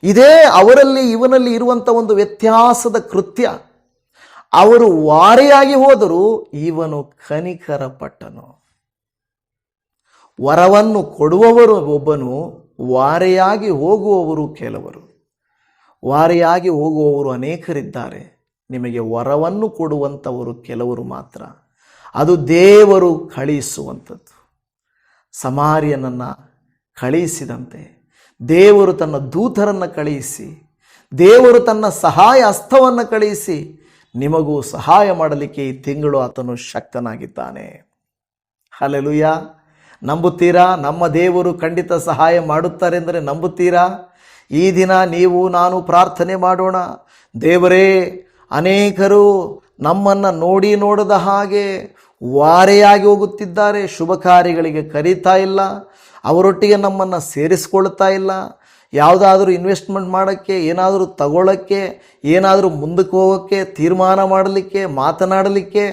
ಇದೇ ಅವರಲ್ಲಿ ಇವನಲ್ಲಿ ಇರುವಂಥ ಒಂದು ವ್ಯತ್ಯಾಸದ ಕೃತ್ಯ. ಅವರು ವಾರೆಯಾಗಿ ಹೋದರು, ಇವನು ಕನಿಕರ ಪಟ್ಟನು. ವರವನ್ನು ಕೊಡುವವರು ಒಬ್ಬನು, ವಾರೆಯಾಗಿ ಹೋಗುವವರು ಕೆಲವರು. ವಾರೆಯಾಗಿ ಹೋಗುವವರು ಅನೇಕರಿದ್ದಾರೆ, ನಿಮಗೆ ವರವನ್ನು ಕೊಡುವಂಥವರು ಕೆಲವರು ಮಾತ್ರ. ಅದು ದೇವರು ಕಳಿಸುವಂಥದ್ದು. ಸಮಾರ್ಯನನ್ನು ಕಳುಹಿಸಿದಂತೆ ದೇವರು ತನ್ನ ದೂತರನ್ನು ಕಳುಹಿಸಿ, ದೇವರು ತನ್ನ ಸಹಾಯ ಹಸ್ತವನ್ನು ಕಳುಹಿಸಿ ನಿಮಗೂ ಸಹಾಯ ಮಾಡಲಿಕ್ಕೆ ಈ ತಿಂಗಳು ಆತನು ಶಕ್ತನಾಗಿದ್ದಾನೆ. ಹಲ್ಲೆಲೂಯ. ನಂಬುತ್ತೀರಾ? ನಮ್ಮ ದೇವರು ಖಂಡಿತ ಸಹಾಯ ಮಾಡುತ್ತಾರೆ ಎಂದರೆ ನಂಬುತ್ತೀರಾ? ಈ ದಿನ ನೀವು ನಾನು ಪ್ರಾರ್ಥನೆ ಮಾಡೋಣ. ದೇವರೇ, ಅನೇಕರು ನಮ್ಮನ್ನು ನೋಡಿ ನೋಡದ ಹಾಗೆ ವಾರೆಯಾಗಿ ಹೋಗುತ್ತಿದ್ದಾರೆ, ಶುಭ ಕಾರ್ಯಗಳಿಗೆ ಕರೀತಾ ಇಲ್ಲ, ಅವರೊಟ್ಟಿಗೆ ನಮ್ಮನ್ನು ಸೇರಿಸ್ಕೊಳ್ತಾ ಇಲ್ಲ. ಯಾವುದಾದ್ರೂ ಇನ್ವೆಸ್ಟ್ಮೆಂಟ್ ಮಾಡೋಕ್ಕೆ, ಏನಾದರೂ ತಗೊಳ್ಳೋಕ್ಕೆ, ಏನಾದರೂ ಮುಂದಕ್ಕೆ ಹೋಗೋಕ್ಕೆ, ತೀರ್ಮಾನ ಮಾಡಲಿಕ್ಕೆ, ಮಾತನಾಡಲಿಕ್ಕೆ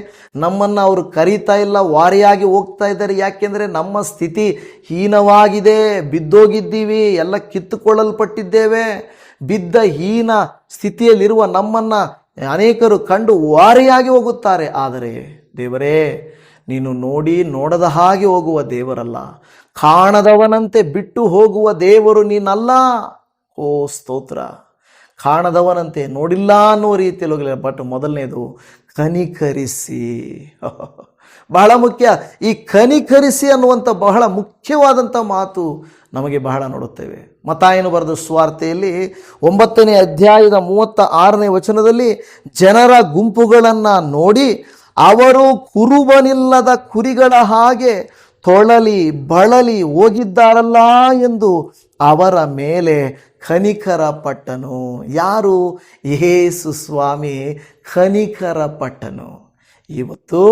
ನಮ್ಮನ್ನು ಅವರು ಕರೀತಾ ಇಲ್ಲ. ವಾರಿಯಾಗಿ ಹೋಗ್ತಾ ಇದ್ದಾರೆ. ಯಾಕೆಂದರೆ ನಮ್ಮ ಸ್ಥಿತಿ ಹೀನವಾಗಿದೆ, ಬಿದ್ದೋಗಿದ್ದೀವಿ, ಎಲ್ಲ ಕಿತ್ತುಕೊಳ್ಳಲ್ಪಟ್ಟಿದ್ದೇವೆ. ಬಿದ್ದ ಹೀನ ಸ್ಥಿತಿಯಲ್ಲಿರುವ ನಮ್ಮನ್ನು ಅನೇಕರು ಕಂಡು ವಾರಿಯಾಗಿ ಹೋಗುತ್ತಾರೆ. ಆದರೆ ದೇವರೇ, ನೀನು ನೋಡದ ಹಾಗೆ ಹೋಗುವ ದೇವರಲ್ಲ, ಕಾಣದವನಂತೆ ಬಿಟ್ಟು ಹೋಗುವ ದೇವರು ನೀನಲ್ಲ. ಓ ಸ್ತೋತ್ರ. ಕಾಣದವನಂತೆ, ನೋಡಿಲ್ಲ ಅನ್ನುವ ರೀತಿಯಲ್ಲಿ ಹೋಗಲಿಲ್ಲ. ಬಟ್ ಮೊದಲನೇದು ಕನಿಕರಿಸಿ. ಬಹಳ ಮುಖ್ಯ. ಈ ಕನಿಕರಿಸಿ ಅನ್ನುವಂಥ ಬಹಳ ಮುಖ್ಯವಾದಂಥ ಮಾತು ನಮಗೆ ಬಹಳ ನೋಡುತ್ತೇವೆ. ಮತ್ತಾಯನು ಬರೆದ ಸುವಾರ್ತೆಯಲ್ಲಿ 9ನೇ ಅಧ್ಯಾಯದ 36ನೇ ವಚನದಲ್ಲಿ, ಜನರ ಗುಂಪುಗಳನ್ನು ನೋಡಿ ಅವರು ಕುರುಬನಿಲ್ಲದ ಕುರಿಗಳ ಹಾಗೆ ತೊಳಲಿ ಬಳಲಿ ಹೋಗಿದ್ದಾರಲ್ಲ ಎಂದು ಅವರ ಮೇಲೆ ಕನಿಕರ ಪಟ್ಟನು. ಯಾರು? ಯೇಸು ಸ್ವಾಮಿ ಕನಿಕರ ಪಟ್ಟನು. ಇವತ್ತು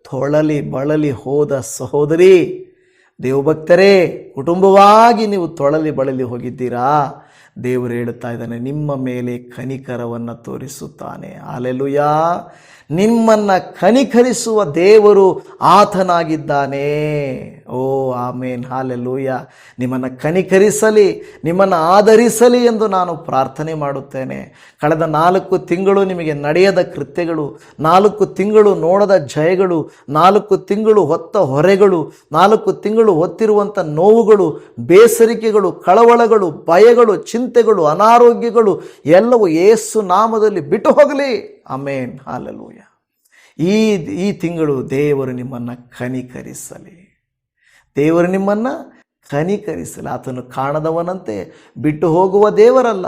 ತೊಳಲಿ ಬಳಲಿ ಹೋದ ಸಹೋದರಿ, ದೇವಭಕ್ತರೇ, ಕುಟುಂಬವಾಗಿ ನೀವು ತೊಳಲಿ ಬಳಲಿ ಹೋಗಿದ್ದೀರಾ? ದೇವರು ಹೇಳುತ್ತಾ ಇದ್ದಾನೆ, ನಿಮ್ಮ ಮೇಲೆ ಕನಿಕರವನ್ನು ತೋರಿಸುತ್ತಾನೆ. ಹಲ್ಲೆಲೂಯಾ. ನಿಮ್ಮನ್ನು ಕನಿಕರಿಸುವ ದೇವರು ಆತನಾಗಿದ್ದಾನೆ. ಓ ಆಮೇನ್, ಹಲ್ಲೆಲೂಯಾ. ನಿಮ್ಮನ್ನು ಕನಿಕರಿಸಲಿ, ನಿಮ್ಮನ್ನು ಆಧರಿಸಲಿ ಎಂದು ನಾನು ಪ್ರಾರ್ಥನೆ ಮಾಡುತ್ತೇನೆ. ಕಳೆದ 4 ತಿಂಗಳು ನಿಮಗೆ ನಡೆಯದ ಕೃತ್ಯಗಳು, 4 ತಿಂಗಳು ನೋಡದ ಜಯಗಳು, 4 ತಿಂಗಳು ಹೊತ್ತ ಹೊರೆಗಳು, 4 ತಿಂಗಳು ಹೊತ್ತಿರುವಂಥ ನೋವುಗಳು, ಬೇಸರಿಕೆಗಳು, ಕಳವಳಗಳು, ಭಯಗಳು, ಚಿಂತೆಗಳು, ಅನಾರೋಗ್ಯಗಳು ಎಲ್ಲವೂ ಯೇಸು ನಾಮದಲ್ಲಿ ಬಿಟ್ಟು ಹೋಗಲಿ. ಆಮೇನ್, ಹಲ್ಲೆಲೂಯಾ. ಈ ತಿಂಗಳು ದೇವರು ನಿಮ್ಮನ್ನು ಕನಿಕರಿಸಲಿ. ದೇವರು ನಿಮ್ಮನ್ನು ಕನಿಕರಿಸಲಿ. ಆತನು ಕಾಣದವನಂತೆ ಬಿಟ್ಟು ಹೋಗುವ ದೇವರಲ್ಲ,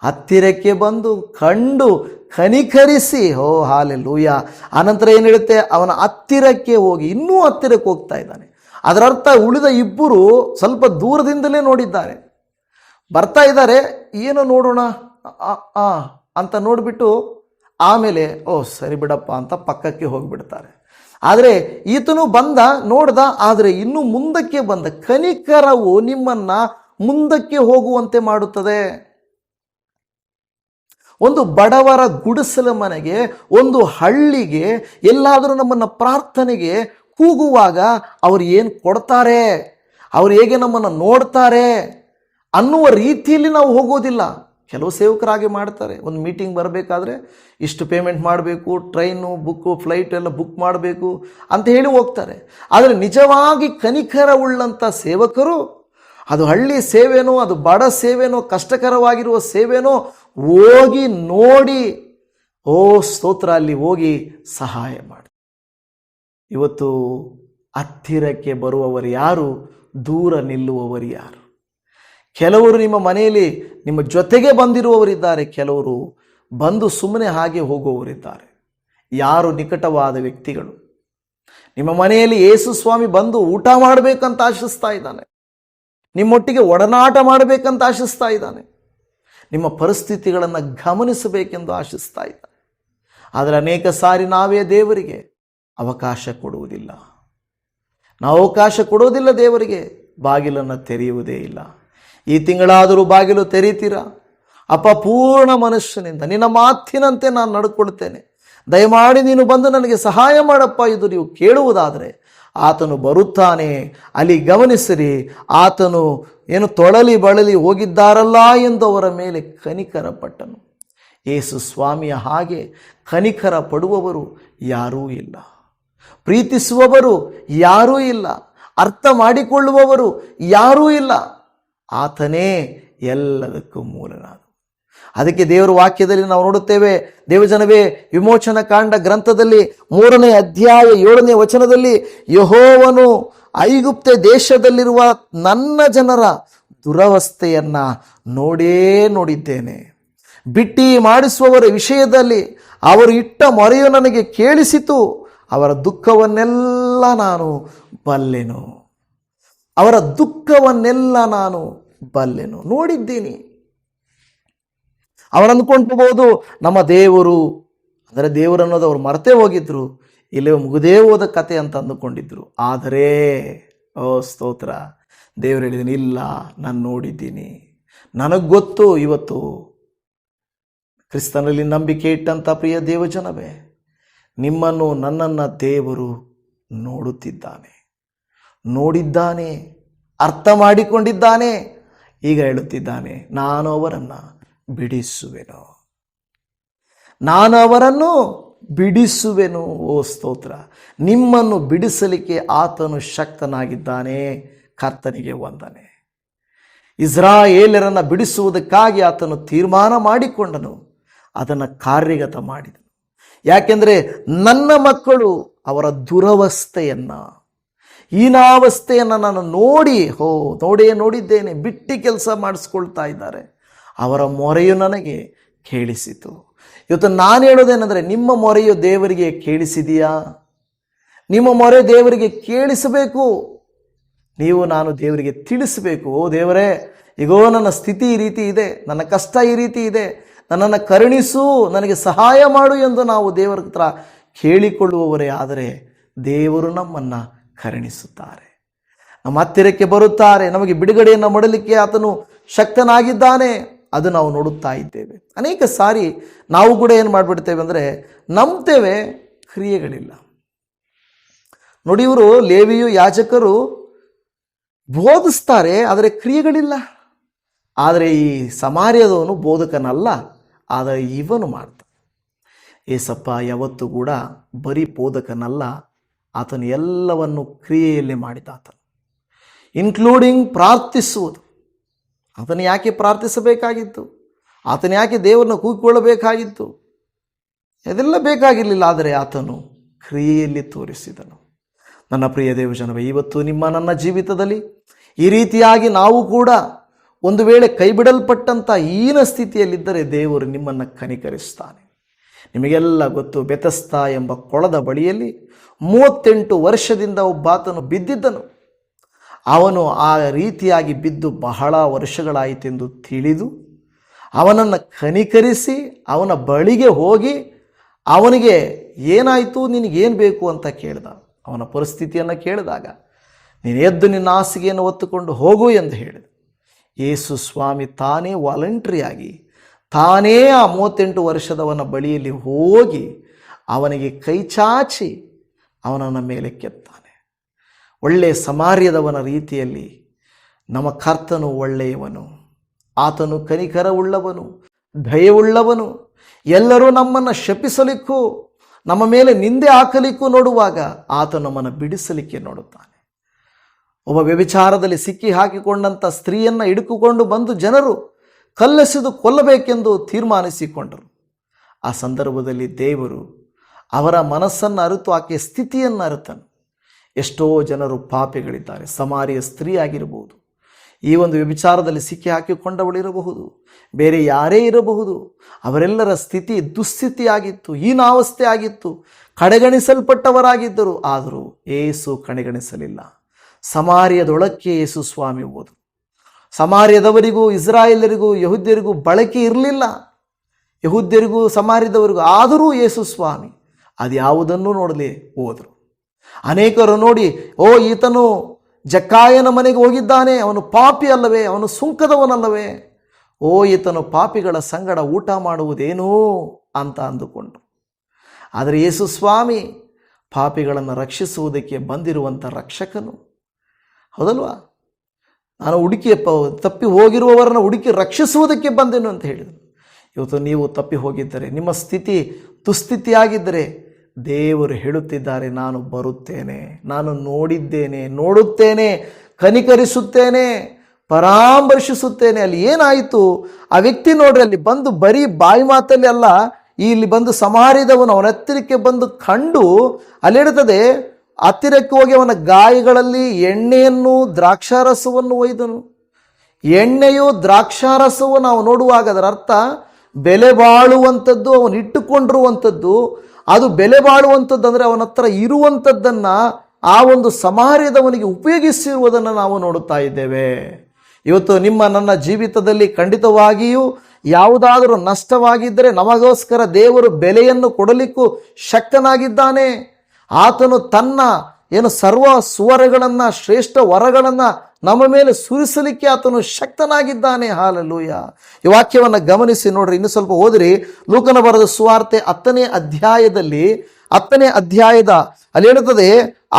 ಹತ್ತಿರಕ್ಕೆ ಬಂದು ಕಂಡು ಕನಿಕರಿಸಿ. ಓ ಹಲ್ಲೆಲೂಯಾ. ಆನಂತರ ಏನು ಹೇಳುತ್ತೆ? ಅವನ ಹತ್ತಿರಕ್ಕೆ ಹೋಗಿ, ಇನ್ನೂ ಹತ್ತಿರಕ್ಕೆ ಹೋಗ್ತಾ ಇದ್ದಾನೆ. ಅದರರ್ಥ ಉಳಿದ ಇಬ್ಬರು ಸ್ವಲ್ಪ ದೂರದಿಂದಲೇ ನೋಡಿದ್ದಾರೆ. ಬರ್ತಾ ಇದ್ದಾರೆ, ಏನು ನೋಡೋಣ ಅಂತ ನೋಡಿಬಿಟ್ಟು ಆಮೇಲೆ ಓ ಸರಿ ಬಿಡಪ್ಪ ಅಂತ ಪಕ್ಕಕ್ಕೆ ಹೋಗಿಬಿಡ್ತಾರೆ. ಆದರೆ ಈತನು ಬಂದ, ನೋಡ್ದ, ಆದರೆ ಇನ್ನೂ ಮುಂದಕ್ಕೆ ಬಂದ. ಕನಿಕರವು ನಿಮ್ಮನ್ನು ಮುಂದಕ್ಕೆ ಹೋಗುವಂತೆ ಮಾಡುತ್ತದೆ. ಒಂದು ಬಡವರ ಗುಡಿಸಲ ಮನೆಗೆ, ಒಂದು ಹಳ್ಳಿಗೆ, ಎಲ್ಲಾದರೂ ನಮ್ಮನ್ನು ಪ್ರಾರ್ಥನೆಗೆ ಕೂಗುವಾಗ ಅವರು ಏನು ಕೊಡ್ತಾರೆ, ಅವರು ಹೇಗೆ ನಮ್ಮನ್ನು ನೋಡ್ತಾರೆ ಅನ್ನುವ ರೀತಿಯಲ್ಲಿ ನಾವು ಹೋಗೋದಿಲ್ಲ. ಕೆಲವು ಸೇವಕರಾಗಿ ಮಾಡ್ತಾರೆ. ಒಂದು ಮೀಟಿಂಗ್ ಬರಬೇಕಾದ್ರೆ ಇಷ್ಟು ಪೇಮೆಂಟ್ ಮಾಡಬೇಕು, ಟ್ರೈನು ಬುಕ್ಕು, ಫ್ಲೈಟ್ ಎಲ್ಲ ಬುಕ್ ಮಾಡಬೇಕು ಅಂತ ಹೇಳಿ ಹೋಗ್ತಾರೆ. ಆದರೆ ನಿಜವಾಗಿ ಕನಿಕರವುಳ್ಳಂಥ ಸೇವಕರು, ಅದು ಹಳ್ಳಿ ಸೇವೆನೋ, ಅದು ಬಡ ಸೇವೆನೋ, ಕಷ್ಟಕರವಾಗಿರುವ ಸೇವೆನೋ, ಹೋಗಿ ನೋಡಿ, ಓ ಸ್ತೋತ್ರ, ಅಲ್ಲಿ ಹೋಗಿ ಸಹಾಯ ಮಾಡಿ. ಇವತ್ತು ಹತ್ತಿರಕ್ಕೆ ಬರುವವರು ಯಾರು? ದೂರ ನಿಲ್ಲುವವರು ಯಾರು? ಕೆಲವರು ನಿಮ್ಮ ಮನೆಯಲ್ಲಿ ನಿಮ್ಮ ಜೊತೆಗೆ ಬಂದಿರುವವರಿದ್ದಾರೆ, ಕೆಲವರು ಬಂದು ಸುಮ್ಮನೆ ಹಾಗೆ ಹೋಗುವವರಿದ್ದಾರೆ. ಯಾರು ನಿಕಟವಾದ ವ್ಯಕ್ತಿಗಳು? ನಿಮ್ಮ ಮನೆಯಲ್ಲಿ ಯೇಸು ಸ್ವಾಮಿ ಬಂದು ಊಟ ಮಾಡಬೇಕಂತ ಆಶಿಸ್ತಾ ಇದ್ದಾನೆ, ನಿಮ್ಮೊಟ್ಟಿಗೆ ಒಡನಾಟ ಮಾಡಬೇಕಂತ ಆಶಿಸ್ತಾ ಇದ್ದಾನೆ, ನಿಮ್ಮ ಪರಿಸ್ಥಿತಿಗಳನ್ನು ಗಮನಿಸಬೇಕೆಂದು ಆಶಿಸ್ತಾ ಇದ್ದಾನೆ. ಆದರೆ ಅನೇಕ ಸಾರಿ ನಾವೇ ದೇವರಿಗೆ ಅವಕಾಶ ಕೊಡುವುದಿಲ್ಲ. ನಾವು ಅವಕಾಶ ಕೊಡುವುದಿಲ್ಲ ದೇವರಿಗೆ, ಬಾಗಿಲನ್ನು ತೆರೆಯುವುದೇ ಇಲ್ಲ. ಈ ತಿಂಗಳಾದರೂ ಬಾಗಿಲು ತೆರೀತೀರಾ? ಅಪ್ಪ, ಪೂರ್ಣ ಮನುಷ್ಯನಿಂದ ನಿನ್ನ ಮಾತಿನಂತೆ ನಾನು ನಡ್ಕೊಳ್ತೇನೆ, ದಯಮಾಡಿ ನೀನು ಬಂದು ನನಗೆ ಸಹಾಯ ಮಾಡಪ್ಪ, ಇದು ನೀವು ಕೇಳುವುದಾದರೆ ಆತನು ಬರುತ್ತಾನೆ. ಅಲ್ಲಿ ಗಮನಿಸಿರಿ, ಆತನು ಏನು ತೊಳಲಿ ಬಳಲಿ ಹೋಗಿದ್ದಾರಲ್ಲ ಎಂದು ಅವರ ಮೇಲೆ ಕನಿಕರ ಪಟ್ಟನು. ಯೇಸು ಸ್ವಾಮಿಯ ಹಾಗೆ ಕನಿಕರ ಪಡುವವರು ಯಾರೂ ಇಲ್ಲ, ಪ್ರೀತಿಸುವವರು ಯಾರೂ ಇಲ್ಲ, ಅರ್ಥ ಮಾಡಿಕೊಳ್ಳುವವರು ಯಾರೂ ಇಲ್ಲ. ಆತನೇ ಎಲ್ಲದಕ್ಕೂ ಮೂಲನಾದ. ಅದಕ್ಕೆ ದೇವರ ವಾಕ್ಯದಲ್ಲಿ ನಾವು ನೋಡುತ್ತೇವೆ, ದೇವಜನವೇ, ವಿಮೋಚನ ಕಾಂಡ ಗ್ರಂಥದಲ್ಲಿ 3ನೇ ಅಧ್ಯಾಯ 7ನೇ ವಚನದಲ್ಲಿ, ಯೆಹೋವನು ಐಗುಪ್ತ ದೇಶದಲ್ಲಿರುವ ನನ್ನ ಜನರ ದುರವಸ್ಥೆಯನ್ನು ನೋಡಿದ್ದೇನೆ. ಬಿಟ್ಟಿ ಮಾಡಿಸುವವರ ವಿಷಯದಲ್ಲಿ ಅವರು ಇಟ್ಟ ಮೊರೆಯು ನನಗೆ ಕೇಳಿಸಿತು. ಅವರ ದುಃಖವನ್ನೆಲ್ಲ ನಾನು ಬಲ್ಲೆನು. ಅವರ ದುಃಖವನ್ನೆಲ್ಲ ನಾನು ಬಲ್ಲೆನು, ನೋಡಿದ್ದೀನಿ. ಅವರು ಅಂದ್ಕೊಂಡ್ಬೋದು ನಮ್ಮ ದೇವರು ಅಂದರೆ ದೇವರು ಅನ್ನೋದು ಅವರು ಮರೆತೇ ಹೋಗಿದ್ರು, ಇಲ್ಲೇ ಮುಗಿದೇ ಹೋದ ಕತೆ ಅಂತ ಅಂದುಕೊಂಡಿದ್ರು. ಆದರೆ ಓ ಸ್ತೋತ್ರ, ದೇವರು ಹೇಳಿದ್ದೀನಿ, ಇಲ್ಲ, ನಾನು ನೋಡಿದ್ದೀನಿ. ನನಗೆ ಗೊತ್ತು. ಇವತ್ತು ಕ್ರಿಸ್ತನಲ್ಲಿ ನಂಬಿಕೆ ಇಟ್ಟಂಥ ಪ್ರಿಯ ದೇವಜನವೇ, ನಿಮ್ಮನ್ನು, ನನ್ನನ್ನು ದೇವರು ನೋಡಿದ್ದಾನೆ, ಅರ್ಥ ಮಾಡಿಕೊಂಡಿದ್ದಾನೆ. ಈಗ ಹೇಳುತ್ತಿದ್ದಾನೆ, ನಾನು ಅವರನ್ನು ಬಿಡಿಸುವೆನು. ಓ ಸ್ತೋತ್ರ! ನಿಮ್ಮನ್ನು ಬಿಡಿಸಲಿಕ್ಕೆ ಆತನು ಶಕ್ತನಾಗಿದ್ದಾನೆ. ಕರ್ತನಿಗೆ ವಂದನೆ. ಇಸ್ರಾಯೇಲರನ್ನು ಬಿಡಿಸುವುದಕ್ಕಾಗಿ ಆತನು ತೀರ್ಮಾನ ಮಾಡಿಕೊಂಡನು, ಅದನ್ನು ಕಾರ್ಯಗತ ಮಾಡಿದನು. ಯಾಕೆಂದರೆ ನನ್ನ ಮಕ್ಕಳು ಅವರ ದುರವಸ್ಥೆಯನ್ನು, ಹೀನಾವಸ್ಥೆಯನ್ನು ನಾನು ನೋಡಿದ್ದೇನೆ. ಬಿಟ್ಟಿ ಕೆಲಸ ಮಾಡಿಸ್ಕೊಳ್ತಾ ಇದ್ದಾರೆ. ಅವರ ಮೊರೆಯು ನನಗೆ ಕೇಳಿಸಿತು. ಇವತ್ತು ನಾನು ಹೇಳೋದೇನೆಂದರೆ, ನಿಮ್ಮ ಮೊರೆಯು ದೇವರಿಗೆ ಕೇಳಿಸಿದೆಯಾ? ನಿಮ್ಮ ಮೊರೆ ದೇವರಿಗೆ ಕೇಳಿಸಬೇಕು. ನೀವು, ನಾನು ದೇವರಿಗೆ ತಿಳಿಸಬೇಕು. ಓ ದೇವರೇ, ಈಗೋ ನನ್ನ ಸ್ಥಿತಿ ಈ ರೀತಿ ಇದೆ, ನನ್ನ ಕಷ್ಟ ಈ ರೀತಿ ಇದೆ, ನನ್ನನ್ನು ಕರುಣಿಸು, ನನಗೆ ಸಹಾಯ ಮಾಡು ಎಂದು ನಾವು ದೇವರ ಹತ್ರ ಕೇಳಿಕೊಳ್ಳುವವರೇ ಆದರೆ ದೇವರು ನಮ್ಮನ್ನು ಕರುಣಿಸುತ್ತಾರೆ, ನಮ್ಮ ಹತ್ತಿರಕ್ಕೆ ಬರುತ್ತಾರೆ. ನಮಗೆ ಬಿಡುಗಡೆಯನ್ನು ಮಾಡಲಿಕ್ಕೆ ಆತನು ಶಕ್ತನಾಗಿದ್ದಾನೆ. ಅದು ನಾವು ನೋಡುತ್ತಾ ಇದ್ದೇವೆ. ಅನೇಕ ಸಾರಿ ನಾವು ಕೂಡ ಏನು ಮಾಡಿಬಿಡ್ತೇವೆ ಅಂದರೆ, ನಂಬ್ತೇವೆ, ಕ್ರಿಯೆಗಳಿಲ್ಲ. ನೋಡಿ, ಇವರು ಲೇವಿಯು, ಯಾಜಕರು ಬೋಧಿಸ್ತಾರೆ, ಆದರೆ ಕ್ರಿಯೆಗಳಿಲ್ಲ. ಆದರೆ ಈ ಸಮಾರ್ಯದವನು ಬೋಧಕನಲ್ಲ, ಆದರೆ ಇವನು ಮಾಡ್ತಾನೆ. ಏಸಪ್ಪ ಯಾವತ್ತೂ ಕೂಡ ಬರೀ ಬೋಧಕನಲ್ಲ, ಆತನು ಎಲ್ಲವನ್ನು ಕ್ರಿಯೆಯಲ್ಲಿ ಮಾಡಿದ ಆತನು, ಇನ್ಕ್ಲೂಡಿಂಗ್ ಪ್ರಾರ್ಥಿಸುವುದು. ಆತನು ಯಾಕೆ ಪ್ರಾರ್ಥಿಸಬೇಕಾಗಿತ್ತು? ಆತನು ಯಾಕೆ ದೇವರನ್ನು ಕೂಗಿಕೊಳ್ಳಬೇಕಾಗಿತ್ತು? ಅದೆಲ್ಲ ಬೇಕಾಗಿರಲಿಲ್ಲ, ಆದರೆ ಆತನು ಕ್ರಿಯೆಯಲ್ಲಿ ತೋರಿಸಿದನು. ನನ್ನ ಪ್ರಿಯ ದೇವಜನವೇ, ಇವತ್ತು ನನ್ನ ಜೀವಿತದಲ್ಲಿ ಈ ರೀತಿಯಾಗಿ ನಾವು ಕೂಡ ಒಂದು ವೇಳೆ ಕೈಬಿಡಲ್ಪಟ್ಟಂಥ ಹೀನ ಸ್ಥಿತಿಯಲ್ಲಿದ್ದರೆ ದೇವರು ನಿಮ್ಮನ್ನು ಕನಿಕರಿಸ್ತಾನೆ. ನಿಮಗೆಲ್ಲ ಗೊತ್ತು, ಬೆತಸ್ತಾ ಎಂಬ ಕೊಳದ ಬಳಿಯಲ್ಲಿ 38 ವರ್ಷದಿಂದ ಒಬ್ಬಾತನು ಬಿದ್ದಿದ್ದನು. ಅವನು ಆ ರೀತಿಯಾಗಿ ಬಿದ್ದು ಬಹಳ ವರ್ಷಗಳಾಯಿತೆಂದು ತಿಳಿದು ಅವನನ್ನು ಕನಿಕರಿಸಿ ಅವನ ಬಳಿಗೆ ಹೋಗಿ ಅವನಿಗೆ ಏನಾಯಿತು, ನಿನಗೇನು ಬೇಕು ಅಂತ ಕೇಳಿದ. ಅವನ ಪರಿಸ್ಥಿತಿಯನ್ನು ಕೇಳಿದಾಗ, ನೀನು ಎದ್ದು ನಿನ್ನ ಹಾಸಿಗೆಯನ್ನು ಹೊತ್ತುಕೊಂಡು ಹೋಗು ಎಂದು ಹೇಳಿದ. ಯೇಸು ಸ್ವಾಮಿ ತಾನೇ ವಾಲಂಟ್ರಿಯಾಗಿ ತಾನೇ ಆ 38 ವರ್ಷದವನ ಬಳಿಯಲ್ಲಿ ಹೋಗಿ ಅವನಿಗೆ ಕೈ ಚಾಚಿ ಅವನನ್ನು ಮೇಲೆ ಕೆತ್ತಾನೆ. ಒಳ್ಳೆಯ ಸಮಾರ್ಯದವನ ರೀತಿಯಲ್ಲಿ ನಮ್ಮ ಕರ್ತನು ಒಳ್ಳೆಯವನು, ಆತನು ಕನಿಕರವುಳ್ಳವನು, ದಯವುಳ್ಳವನು. ಎಲ್ಲರೂ ನಮ್ಮನ್ನು ಶಪಿಸಲಿಕ್ಕೂ ನಮ್ಮ ಮೇಲೆ ನಿಂದೆ ಹಾಕಲಿಕ್ಕೂ ನೋಡುವಾಗ ಆತನು ನಮ್ಮನ್ನು ಬಿಡಿಸಲಿಕ್ಕೆ ನೋಡುತ್ತಾನೆ. ಒಬ್ಬ ವ್ಯಭಿಚಾರದಲ್ಲಿ ಸಿಕ್ಕಿ ಹಾಕಿಕೊಂಡಂಥ ಸ್ತ್ರೀಯನ್ನು ಹಿಡುಕಿಕೊಂಡು ಬಂದು ಜನರು ಕಲ್ಲೆಸೆದು ಕೊಲ್ಲಬೇಕೆಂದು ತೀರ್ಮಾನಿಸಿಕೊಂಡರು. ಆ ಸಂದರ್ಭದಲ್ಲಿ ದೇವರು ಅವರ ಮನಸ್ಸನ್ನು ಅರಿತು ಆಕೆಯ ಸ್ಥಿತಿಯನ್ನು ಅರಿತನು. ಎಷ್ಟೋ ಜನರು ಪಾಪಿಗಳಿದ್ದಾರೆ. ಸಮಾರಿಯ ಸ್ತ್ರೀ ಆಗಿರಬಹುದು, ಈ ಒಂದು ವ್ಯಭಿಚಾರದಲ್ಲಿ ಸಿಕ್ಕಿ ಹಾಕಿಕೊಂಡವಳಿರಬಹುದು, ಬೇರೆ ಯಾರೇ ಇರಬಹುದು. ಅವರೆಲ್ಲರ ಸ್ಥಿತಿ ದುಸ್ಥಿತಿಯಾಗಿತ್ತು, ಹೀನಾವಸ್ಥೆ ಆಗಿತ್ತು, ಕಡೆಗಣಿಸಲ್ಪಟ್ಟವರಾಗಿದ್ದರು. ಆದರೂ ಏಸು ಕಡೆಗಣಿಸಲಿಲ್ಲ. ಸಮಾರ್ಯದೊಳಕ್ಕೆ ಯೇಸು ಸ್ವಾಮಿ ಹೋದರು. ಸಮಾರ್ಯದವರಿಗೂ ಇಸ್ರಾಯೇಲರಿಗೂ ಯಹೂದ್ಯರಿಗೂ ಬಳಕೆ ಇರಲಿಲ್ಲ, ಯಹೂದ್ಯರಿಗೂ ಸಮಾರ್ಯದವರಿಗೂ. ಆದರೂ ಯೇಸು ಸ್ವಾಮಿ ಅದ್ಯಾವುದನ್ನು ನೋಡಲಿ ಹೋದರು. ಅನೇಕರು ನೋಡಿ, ಓ ಈತನು ಜಕ್ಕಾಯನ ಮನೆಗೆ ಹೋಗಿದ್ದಾನೆ, ಅವನು ಪಾಪಿ ಅಲ್ಲವೇ, ಅವನು ಸುಂಕದವನಲ್ಲವೇ, ಓ ಈತನು ಪಾಪಿಗಳ ಸಂಗಡ ಊಟ ಮಾಡುವುದೇನೋ ಅಂತ ಅಂದುಕೊಂಡರು. ಆದರೆ ಯೇಸು ಸ್ವಾಮಿ ಪಾಪಿಗಳನ್ನು ರಕ್ಷಿಸುವುದಕ್ಕೆ ಬಂದಿರುವಂಥ ರಕ್ಷಕನು, ಹೌದಲ್ವಾ? ನಾನು ತಪ್ಪಿ ಹೋಗಿರುವವರನ್ನು ಹುಡುಕಿ ರಕ್ಷಿಸುವುದಕ್ಕೆ ಬಂದೆನು ಅಂತ ಹೇಳಿದನು. ಇವತ್ತು ನೀವು ತಪ್ಪಿ ಹೋಗಿದ್ದರೆ, ನಿಮ್ಮ ಸ್ಥಿತಿ ದುಸ್ಥಿತಿಯಾಗಿದ್ದರೆ ದೇವರು ಹೇಳುತ್ತಿದ್ದಾರೆ, ನಾನು ಬರುತ್ತೇನೆ, ನಾನು ನೋಡುತ್ತೇನೆ, ಕನಿಕರಿಸುತ್ತೇನೆ, ಪರಾಮರ್ಶಿಸುತ್ತೇನೆ. ಅಲ್ಲಿ ಏನಾಯಿತು, ಆ ವ್ಯಕ್ತಿ ನೋಡ್ರಿ, ಅಲ್ಲಿ ಬಂದು ಬರೀ ಬಾಯಿ ಮಾತಲ್ಲಿ ಅಲ್ಲ, ಇಲ್ಲಿ ಬಂದು ಸಮಾರಿದವನು ಅವನ ಹತ್ತಿರಕ್ಕೆ ಬಂದು ಕಂಡು ಅಲ್ಲಿ ಹೇಳ್ತದೆ, ಹತ್ತಿರಕ್ಕೆ ಹೋಗಿ ಅವನ ಗಾಯಗಳಲ್ಲಿ ಎಣ್ಣೆಯನ್ನು ದ್ರಾಕ್ಷಾರಸವನ್ನು ಒಯ್ದನು. ಎಣ್ಣೆಯು ದ್ರಾಕ್ಷಾರಸವು ನಾವು ನೋಡುವಾಗ ಅದರ ಅರ್ಥ ಬೆಲೆ ಬಾಳುವಂಥದ್ದು, ಅವನು ಇಟ್ಟುಕೊಂಡಿರುವಂಥದ್ದು. ಅದು ಬೆಲೆ ಬಾಳುವಂಥದ್ದು ಅಂದರೆ ಅವನ ಹತ್ರ ಇರುವಂಥದ್ದನ್ನು ಆ ಒಂದು ಸಮಾರ್ಯದವನಿಗೆ ಉಪಯೋಗಿಸಿರುವುದನ್ನು ನಾವು ನೋಡುತ್ತಾ ಇದ್ದೇವೆ. ಇವತ್ತು ನನ್ನ ಜೀವಿತದಲ್ಲಿ ಖಂಡಿತವಾಗಿಯೂ ಯಾವುದಾದರೂ ನಷ್ಟವಾಗಿದ್ದರೆ ನಮಗೋಸ್ಕರ ದೇವರು ಬೆಲೆಯನ್ನು ಕೊಡಲಿಕ್ಕೂ ಶಕ್ತನಾಗಿದ್ದಾನೆ. ಆತನು ತನ್ನ ಏನು ಸರ್ವ ಸುವರಗಳನ್ನು, ಶ್ರೇಷ್ಠ ವರಗಳನ್ನು ನಮ್ಮ ಮೇಲೆ ಸುರಿಸಲಿಕ್ಕೆ ಆತನು ಶಕ್ತನಾಗಿದ್ದಾನೆ. ಹಾಲೆಲೂಯ. ಈ ವಾಕ್ಯವನ್ನು ಗಮನಿಸಿ ನೋಡ್ರಿ, ಇನ್ನು ಸ್ವಲ್ಪ ಓದಿರಿ. ಲೂಕನ ಬರೆದ ಸುವಾರ್ತೆ 10ನೇ ಅಧ್ಯಾಯದ ಅಲ್ಲಿ ಹೇಳುತ್ತದೆ,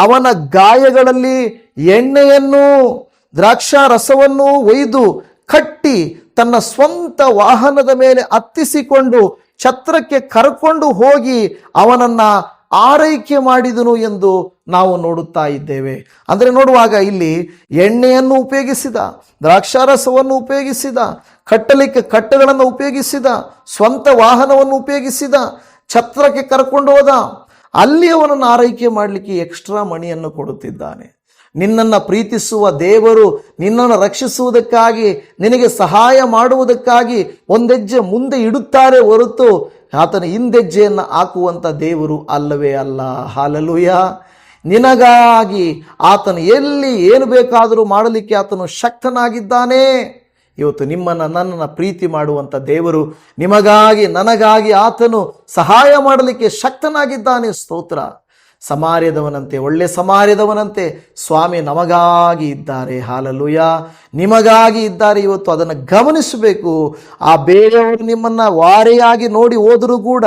ಅವನ ಗಾಯಗಳಲ್ಲಿ ಎಣ್ಣೆಯನ್ನು ದ್ರಾಕ್ಷಾರಸವನ್ನು ಒಯ್ದು ಕಟ್ಟಿ ತನ್ನ ಸ್ವಂತ ವಾಹನದ ಮೇಲೆ ಹತ್ತಿಸಿಕೊಂಡು ಛತ್ರಕ್ಕೆ ಕರ್ಕೊಂಡು ಹೋಗಿ ಅವನನ್ನ ಆರೈಕೆ ಮಾಡಿದನು ಎಂದು ನಾವು ನೋಡುತ್ತಾ ಇದ್ದೇವೆ. ಅಂದರೆ ನೋಡುವಾಗ ಇಲ್ಲಿ ಎಣ್ಣೆಯನ್ನು ಉಪಯೋಗಿಸಿದ, ದ್ರಾಕ್ಷಾರಸವನ್ನು ಉಪಯೋಗಿಸಿದ, ಕಟ್ಟಲಿಕ್ಕೆ ಕಟ್ಟೆಗಳನ್ನು ಉಪಯೋಗಿಸಿದ, ಸ್ವಂತ ವಾಹನವನ್ನು ಉಪಯೋಗಿಸಿದ, ಛತ್ರಕ್ಕೆ ಕರ್ಕೊಂಡು ಹೋದ. ಅಲ್ಲಿ ಅವನನ್ನು ಆರೈಕೆ ಮಾಡಲಿಕ್ಕೆ ಎಕ್ಸ್ಟ್ರಾ ಮಣಿಯನ್ನು ಕೊಡುತ್ತಿದ್ದಾನೆ. ನಿನ್ನನ್ನು ಪ್ರೀತಿಸುವ ದೇವರು ನಿನ್ನನ್ನು ರಕ್ಷಿಸುವುದಕ್ಕಾಗಿ, ನಿನಗೆ ಸಹಾಯ ಮಾಡುವುದಕ್ಕಾಗಿ ಒಂದೆಜ್ಜೆ ಮುಂದೆ ಇಡುತ್ತಾರೆ ಹೊರತು ಆತನ ಹಿಂದೆಜ್ಜೆಯನ್ನು ಹಾಕುವಂಥ ದೇವರು ಅಲ್ಲವೇ ಅಲ್ಲ. ಹಾಲೆಲೂಯ. ನಿನಗಾಗಿ ಆತನು ಎಲ್ಲಿ ಏನು ಬೇಕಾದರೂ ಮಾಡಲಿಕ್ಕೆ ಆತನು ಶಕ್ತನಾಗಿದ್ದಾನೆ. ಇವತ್ತು ನಿಮ್ಮನ್ನು ನನ್ನನ್ನು ಪ್ರೀತಿ ಮಾಡುವಂಥ ದೇವರು ನಿಮಗಾಗಿ ನನಗಾಗಿ ಆತನು ಸಹಾಯ ಮಾಡಲಿಕ್ಕೆ ಶಕ್ತನಾಗಿದ್ದಾನೆ. ಸ್ತೋತ್ರ. ಸಮಾರ್ಯದವನಂತೆ, ಒಳ್ಳೆ ಸಮಾರ್ಯದವನಂತೆ ಸ್ವಾಮಿ ನಮಗಾಗಿ ಇದ್ದಾರೆ. ಹಾಲೆಲೂಯ. ನಿಮಗಾಗಿ ಇದ್ದಾರೆ. ಇವತ್ತು ಅದನ್ನು ಗಮನಿಸಬೇಕು. ಆ ಬೇರೆಯವರು ನಿಮ್ಮನ್ನು ವಾರಿಯಾಗಿ ನೋಡಿ ಹೋದರೂ ಕೂಡ,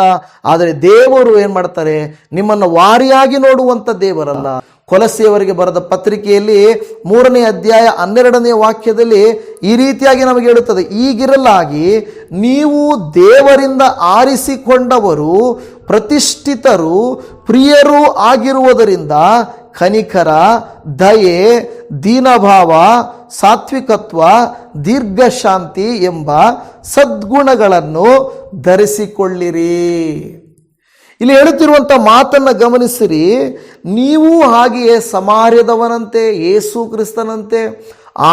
ಆದರೆ ದೇವರು ಏನು ಮಾಡ್ತಾರೆ, ನಿಮ್ಮನ್ನು ವಾರಿಯಾಗಿ ನೋಡುವಂಥ ದೇವರಲ್ಲ. ಕೊಲಸ್ಸೆಯವರಿಗೆ ಬರೆದ ಪತ್ರಿಕೆಯಲ್ಲಿ 3ನೇ ಅಧ್ಯಾಯ 12ನೇ ವಾಕ್ಯದಲ್ಲಿ ಈ ರೀತಿಯಾಗಿ ನಮಗೆ ಹೇಳುತ್ತದೆ, ಈಗಿರಲಾಗಿ ನೀವು ದೇವರಿಂದ ಆರಿಸಿಕೊಂಡವರು, ಪ್ರತಿಷ್ಠಿತರು, ಪ್ರಿಯರೂ ಆಗಿರುವುದರಿಂದ ಕನಿಕರ, ದಯೆ, ದೀನಭಾವ, ಸಾತ್ವಿಕತ್ವ, ದೀರ್ಘಶಾಂತಿ ಎಂಬ ಸದ್ಗುಣಗಳನ್ನು ಧರಿಸಿಕೊಳ್ಳಿರಿ. ಇಲ್ಲಿ ಹೇಳುತ್ತಿರುವಂಥ ಮಾತನ್ನು ಗಮನಿಸಿರಿ. ನೀವು ಹಾಗೆಯೇ ಸಮಾರ್ಯದವನಂತೆ, ಯೇಸು ಕ್ರಿಸ್ತನಂತೆ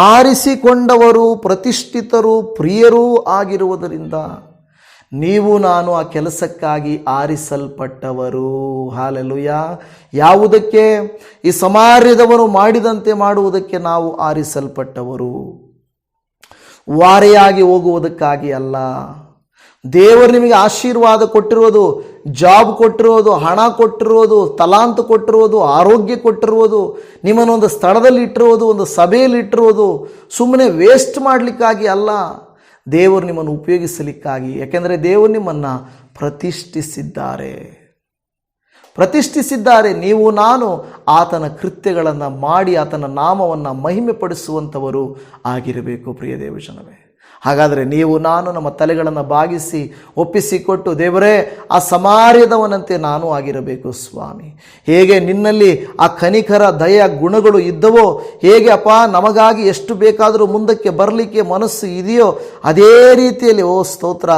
ಆರಿಸಿಕೊಂಡವರು, ಪ್ರತಿಷ್ಠಿತರು, ಪ್ರಿಯರೂ ಆಗಿರುವುದರಿಂದ ನೀವು ನಾನು ಆ ಕೆಲಸಕ್ಕಾಗಿ ಆರಿಸಲ್ಪಟ್ಟವರು. ಹಾಲೆಲೂಯ. ಯಾವುದಕ್ಕೆ? ಈ ಸಮಾರ್ಯದವರು ಮಾಡಿದಂತೆ ಮಾಡುವುದಕ್ಕೆ ನಾವು ಆರಿಸಲ್ಪಟ್ಟವರು, ವಾರೆಯಾಗಿ ಹೋಗುವುದಕ್ಕಾಗಿ ಅಲ್ಲ. ದೇವರು ನಿಮಗೆ ಆಶೀರ್ವಾದ ಕೊಟ್ಟಿರೋದು, ಜಾಬ್ ಕೊಟ್ಟಿರೋದು, ಹಣ ಕೊಟ್ಟಿರೋದು, ತಲಾಂತು ಕೊಟ್ಟಿರೋದು, ಆರೋಗ್ಯ ಕೊಟ್ಟಿರೋದು, ನಿಮ್ಮನ್ನೊಂದು ಸ್ಥಳದಲ್ಲಿ ಇಟ್ಟಿರೋದು, ಒಂದು ಸಭೆಯಲ್ಲಿ ಇಟ್ಟಿರೋದು ಸುಮ್ಮನೆ ವೇಸ್ಟ್ ಮಾಡಲಿಕ್ಕಾಗಿ ಅಲ್ಲ. ದೇವರು ನಿಮ್ಮನ್ನು ಉಪಯೋಗಿಸಲಿಕ್ಕಾಗಿ. ಯಾಕೆಂದರೆ ದೇವರು ನಿಮ್ಮನ್ನು ಪ್ರತಿಷ್ಠಿಸಿದ್ದಾರೆ. ನೀವು ನಾನು ಆತನ ಕೃತ್ಯಗಳನ್ನು ಮಾಡಿ ಆತನ ನಾಮವನ್ನು ಮಹಿಮೆ ಪಡಿಸುವಂಥವರು ಆಗಿರಬೇಕು. ಪ್ರಿಯ ದೇವಜನವೇ, ಹಾಗಾದರೆ ನೀವು ನಾನು ನಮ್ಮ ತಲೆಗಳನ್ನು ಬಾಗಿಸಿ ಒಪ್ಪಿಸಿಕೊಟ್ಟು, ದೇವರೇ ಆ ಸಮಾರ್ಯದವನಂತೆ ನಾನು ಆಗಿರಬೇಕು ಸ್ವಾಮಿ. ಹೇಗೆ ನಿನ್ನಲ್ಲಿ ಆ ಕನಿಕರ, ದಯ ಗುಣಗಳು ಇದ್ದವೋ, ಹೇಗೆ ಅಪ್ಪ ನಮಗಾಗಿ ಎಷ್ಟು ಬೇಕಾದರೂ ಮುಂದಕ್ಕೆ ಬರಲಿಕ್ಕೆ ಮನಸ್ಸು ಇದೆಯೋ, ಅದೇ ರೀತಿಯಲ್ಲಿ ಓ ಸ್ತೋತ್ರ,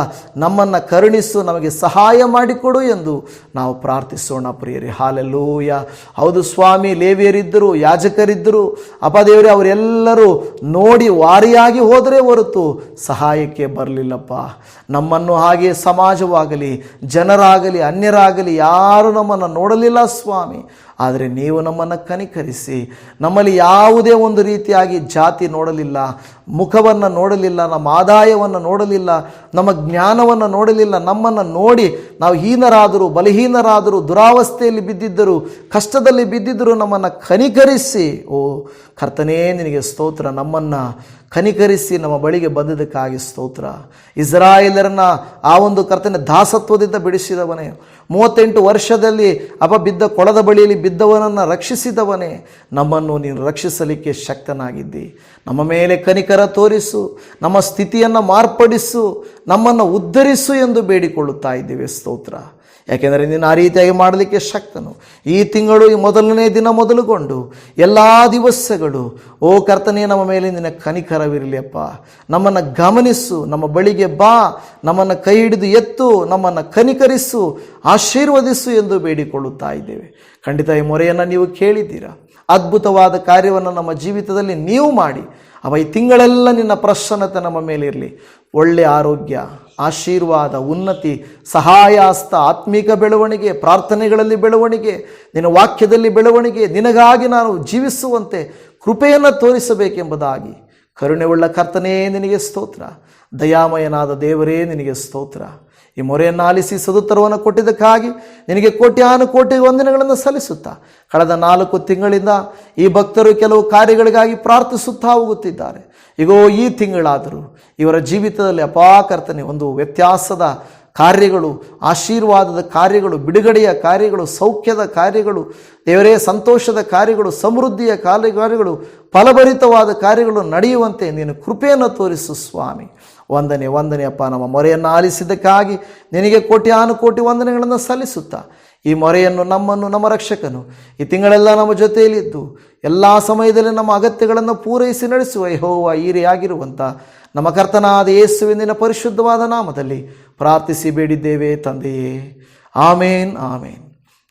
ನಮ್ಮನ್ನು ಕರುಣಿಸು, ನಮಗೆ ಸಹಾಯ ಮಾಡಿಕೊಡು ಎಂದು ನಾವು ಪ್ರಾರ್ಥಿಸೋಣ ಪ್ರಿಯರೇ. ಹಾಲೆಲೂಯ. ಹೌದು ಸ್ವಾಮಿ, ಲೇವಿಯರಿದ್ದರು, ಯಾಜಕರಿದ್ದರು, ಅಪ್ಪ ದೇವರೇ, ಅವರೆಲ್ಲರೂ ನೋಡಿ ವಾರಿಯಾಗಿ ಹೋದರೆ ಹೊರತು ಸಹಾಯಕ್ಕೆ ಬರಲಿಲ್ಲಪ್ಪ. ನಮ್ಮನ್ನು ಹಾಗೆ ಸಮಾಜವಾಗಲಿ, ಜನರಾಗಲಿ, ಅನ್ಯರಾಗಲಿ ಯಾರು ನಮ್ಮನ್ನು ನೋಡಲಿಲ್ಲ ಸ್ವಾಮಿ. ಆದರೆ ನೀವು ನಮ್ಮನ್ನು ಕನಿಕರಿಸಿ, ನಮ್ಮಲ್ಲಿ ಯಾವುದೇ ಒಂದು ರೀತಿಯಾಗಿ ಜಾತಿ ನೋಡಲಿಲ್ಲ, ಮುಖವನ್ನು ನೋಡಲಿಲ್ಲ, ನಮ್ಮ ಆದಾಯವನ್ನು ನೋಡಲಿಲ್ಲ, ನಮ್ಮ ಜ್ಞಾನವನ್ನು ನೋಡಲಿಲ್ಲ. ನಮ್ಮನ್ನು ನೋಡಿ ನಾವು ಹೀನರಾದರೂ, ಬಲಹೀನರಾದರೂ, ದುರಾವಸ್ಥೆಯಲ್ಲಿ ಬಿದ್ದಿದ್ದರು, ಕಷ್ಟದಲ್ಲಿ ಬಿದ್ದಿದ್ದರು, ನಮ್ಮನ್ನು ಕನಿಕರಿಸಿ, ಓ ಕರ್ತನೇ ನಿನಗೆ ಸ್ತೋತ್ರ, ನಮ್ಮನ್ನು ಕನಿಕರಿಸಿ ನಮ್ಮ ಬಳಿಗೆ ಬಂದದಕ್ಕಾಗಿ ಸ್ತೋತ್ರ. ಇಸ್ರಾಯೇಲರನ್ನ ಆ ಒಂದು ಕರ್ತನ ದಾಸತ್ವದಿಂದ ಬಿಡಿಸಿದವನೇ, 38 ವರ್ಷದಲ್ಲಿ ಬಿದ್ದ ಕೊಳದ ಬಳಿಯಲ್ಲಿ ಬಿದ್ದವನನ್ನು ರಕ್ಷಿಸಿದವನೇ, ನಮ್ಮನ್ನು ನೀನು ರಕ್ಷಿಸಲಿಕ್ಕೆ ಶಕ್ತನಾಗಿದ್ದಿ. ನಮ್ಮ ಮೇಲೆ ಕನಿಕರ ತೋರಿಸು, ನಮ್ಮ ಸ್ಥಿತಿಯನ್ನು ಮಾರ್ಪಡಿಸು, ನಮ್ಮನ್ನು ಉದ್ಧರಿಸು ಎಂದು ಬೇಡಿಕೊಳ್ಳುತ್ತಾ ಇದ್ದೇವೆ. ಸ್ತೋತ್ರ. ಯಾಕೆಂದರೆ ನೀನು ಆ ರೀತಿಯಾಗಿ ಮಾಡಲಿಕ್ಕೆ ಶಕ್ತನು. ಈ ತಿಂಗಳು ಈ ಮೊದಲನೇ ದಿನ ಮೊದಲುಗೊಂಡು ಎಲ್ಲ ದಿವಸಗಳು ಓ ಕರ್ತನೇ ನಮ್ಮ ಮೇಲೆ ನಿನ್ನ ಕನಿಕರವಿರಲಿ ಅಪ್ಪ. ನಮ್ಮನ್ನು ಗಮನಿಸು, ನಮ್ಮ ಬಳಿಗೆ ಬಾ, ನಮ್ಮನ್ನು ಕೈ ಹಿಡಿದು ಎತ್ತು, ನಮ್ಮನ್ನು ಕನಿಕರಿಸು, ಆಶೀರ್ವದಿಸು ಎಂದು ಬೇಡಿಕೊಳ್ಳುತ್ತಾ ಇದ್ದೇವೆ. ಖಂಡಿತ ಈ ಮೊರೆಯನ್ನು ನೀವು ಕೇಳಿದ್ದೀರಾ. ಅದ್ಭುತವಾದ ಕಾರ್ಯವನ್ನು ನಮ್ಮ ಜೀವಿತದಲ್ಲಿ ನೀವು ಮಾಡಿ ಈ ತಿಂಗಳೆಲ್ಲ ನಿನ್ನ ಪ್ರಸನ್ನತೆ ನಮ್ಮ ಮೇಲೆ ಇರಲಿ. ಒಳ್ಳೆಯ ಆರೋಗ್ಯ, ಆಶೀರ್ವಾದ, ಉನ್ನತಿ, ಸಹಾಯಾಸ್ತ, ಆತ್ಮೀಕ ಬೆಳವಣಿಗೆ, ಪ್ರಾರ್ಥನೆಗಳಲ್ಲಿ ಬೆಳವಣಿಗೆ, ನಿನ್ನ ವಾಕ್ಯದಲ್ಲಿ ಬೆಳವಣಿಗೆ, ನಿನಗಾಗಿ ನಾನು ಜೀವಿಸುವಂತೆ ಕೃಪೆಯನ್ನು ತೋರಿಸಬೇಕೆಂಬುದಾಗಿ ಕರುಣೆಯುಳ್ಳ ಕರ್ತನೇ ನಿನಗೆ ಸ್ತೋತ್ರ. ದಯಾಮಯನಾದ ದೇವರೇ ನಿನಗೆ ಸ್ತೋತ್ರ. ಈ ಮೊರೆಯನ್ನು ಆಲಿಸಿ ಸದುತ್ತರವನ್ನು ಕೊಟ್ಟಿದ್ದಕ್ಕಾಗಿ ನಿನಗೆ ಕೋಟಿ ವಂದನೆಗಳನ್ನು ಸಲ್ಲಿಸುತ್ತಾ, ಕಳೆದ 4 ತಿಂಗಳಿಂದ ಈ ಭಕ್ತರು ಕೆಲವು ಕಾರ್ಯಗಳಿಗಾಗಿ ಪ್ರಾರ್ಥಿಸುತ್ತಾ ಹೋಗುತ್ತಿದ್ದಾರೆ. ಈಗೋ ಈ ತಿಂಗಳಾದರೂ ಇವರ ಜೀವಿತದಲ್ಲಿ ಅಪಾಕರ್ತನೆ ಒಂದು ವ್ಯತ್ಯಾಸದ ಕಾರ್ಯಗಳು, ಆಶೀರ್ವಾದದ ಕಾರ್ಯಗಳು, ಬಿಡುಗಡೆಯ ಕಾರ್ಯಗಳು, ಸೌಖ್ಯದ ಕಾರ್ಯಗಳು, ದೇವರೇ ಸಂತೋಷದ ಕಾರ್ಯಗಳು, ಸಮೃದ್ಧಿಯ ಕಾರ್ಯಗಳು, ಫಲಭರಿತವಾದ ಕಾರ್ಯಗಳು ನಡೆಯುವಂತೆ ನೀನು ಕೃಪೆಯನ್ನು ತೋರಿಸು ಸ್ವಾಮಿ. ವಂದನೆ ಅಪ್ಪ. ನಮ್ಮ ಮೊರೆಯನ್ನು ಆಲಿಸಿದ್ದಕ್ಕಾಗಿ ನಿನಗೆ ಕೋಟಿ ವಂದನೆಗಳನ್ನು ಸಲ್ಲಿಸುತ್ತಾ, ಈ ಮೊರೆಯನ್ನು ನಮ್ಮನ್ನು ನಮ್ಮ ರಕ್ಷಕನು ಈ ತಿಂಗಳೆಲ್ಲ ನಮ್ಮ ಜೊತೆಯಲ್ಲಿದ್ದು ಎಲ್ಲ ಸಮಯದಲ್ಲಿ ನಮ್ಮ ಅಗತ್ಯಗಳನ್ನು ಪೂರೈಸಿ ನಡೆಸುವ ಯೆಹೋವ ಈರೆಯಾಗಿರುವಂಥ ನಮ್ಮ ಕರ್ತನಾದ ಯೇಸುವಿನ ಪರಿಶುದ್ಧವಾದ ನಾಮದಲ್ಲಿ ಪ್ರಾರ್ಥಿಸಿ ಬೇಡಿದ್ದೇವೆ ತಂದೆಯೇ, ಆಮೇನ್ ಆಮೇನ್.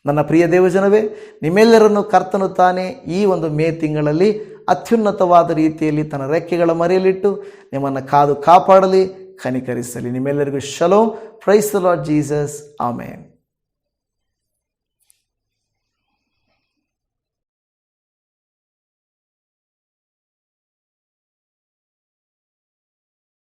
ನನ್ನ ಪ್ರಿಯ ದೇವಜನವೇ, ನಿಮ್ಮೆಲ್ಲರನ್ನು ಕರ್ತನು ತಾನೇ ಈ ಒಂದು ಮೇ ತಿಂಗಳಲ್ಲಿ ಅತ್ಯುನ್ನತವಾದ ರೀತಿಯಲ್ಲಿ ತನ್ನ ರೆಕ್ಕೆಗಳ ಮರೆಯಲಿಟ್ಟು ನಿಮ್ಮನ್ನು ಕಾದು ಕಾಪಾಡಲಿ, ಕನಿಕರಿಸಲಿ. ನಿಮ್ಮೆಲ್ಲರಿಗೂ shalom. Praise the lord Jesus. Amen.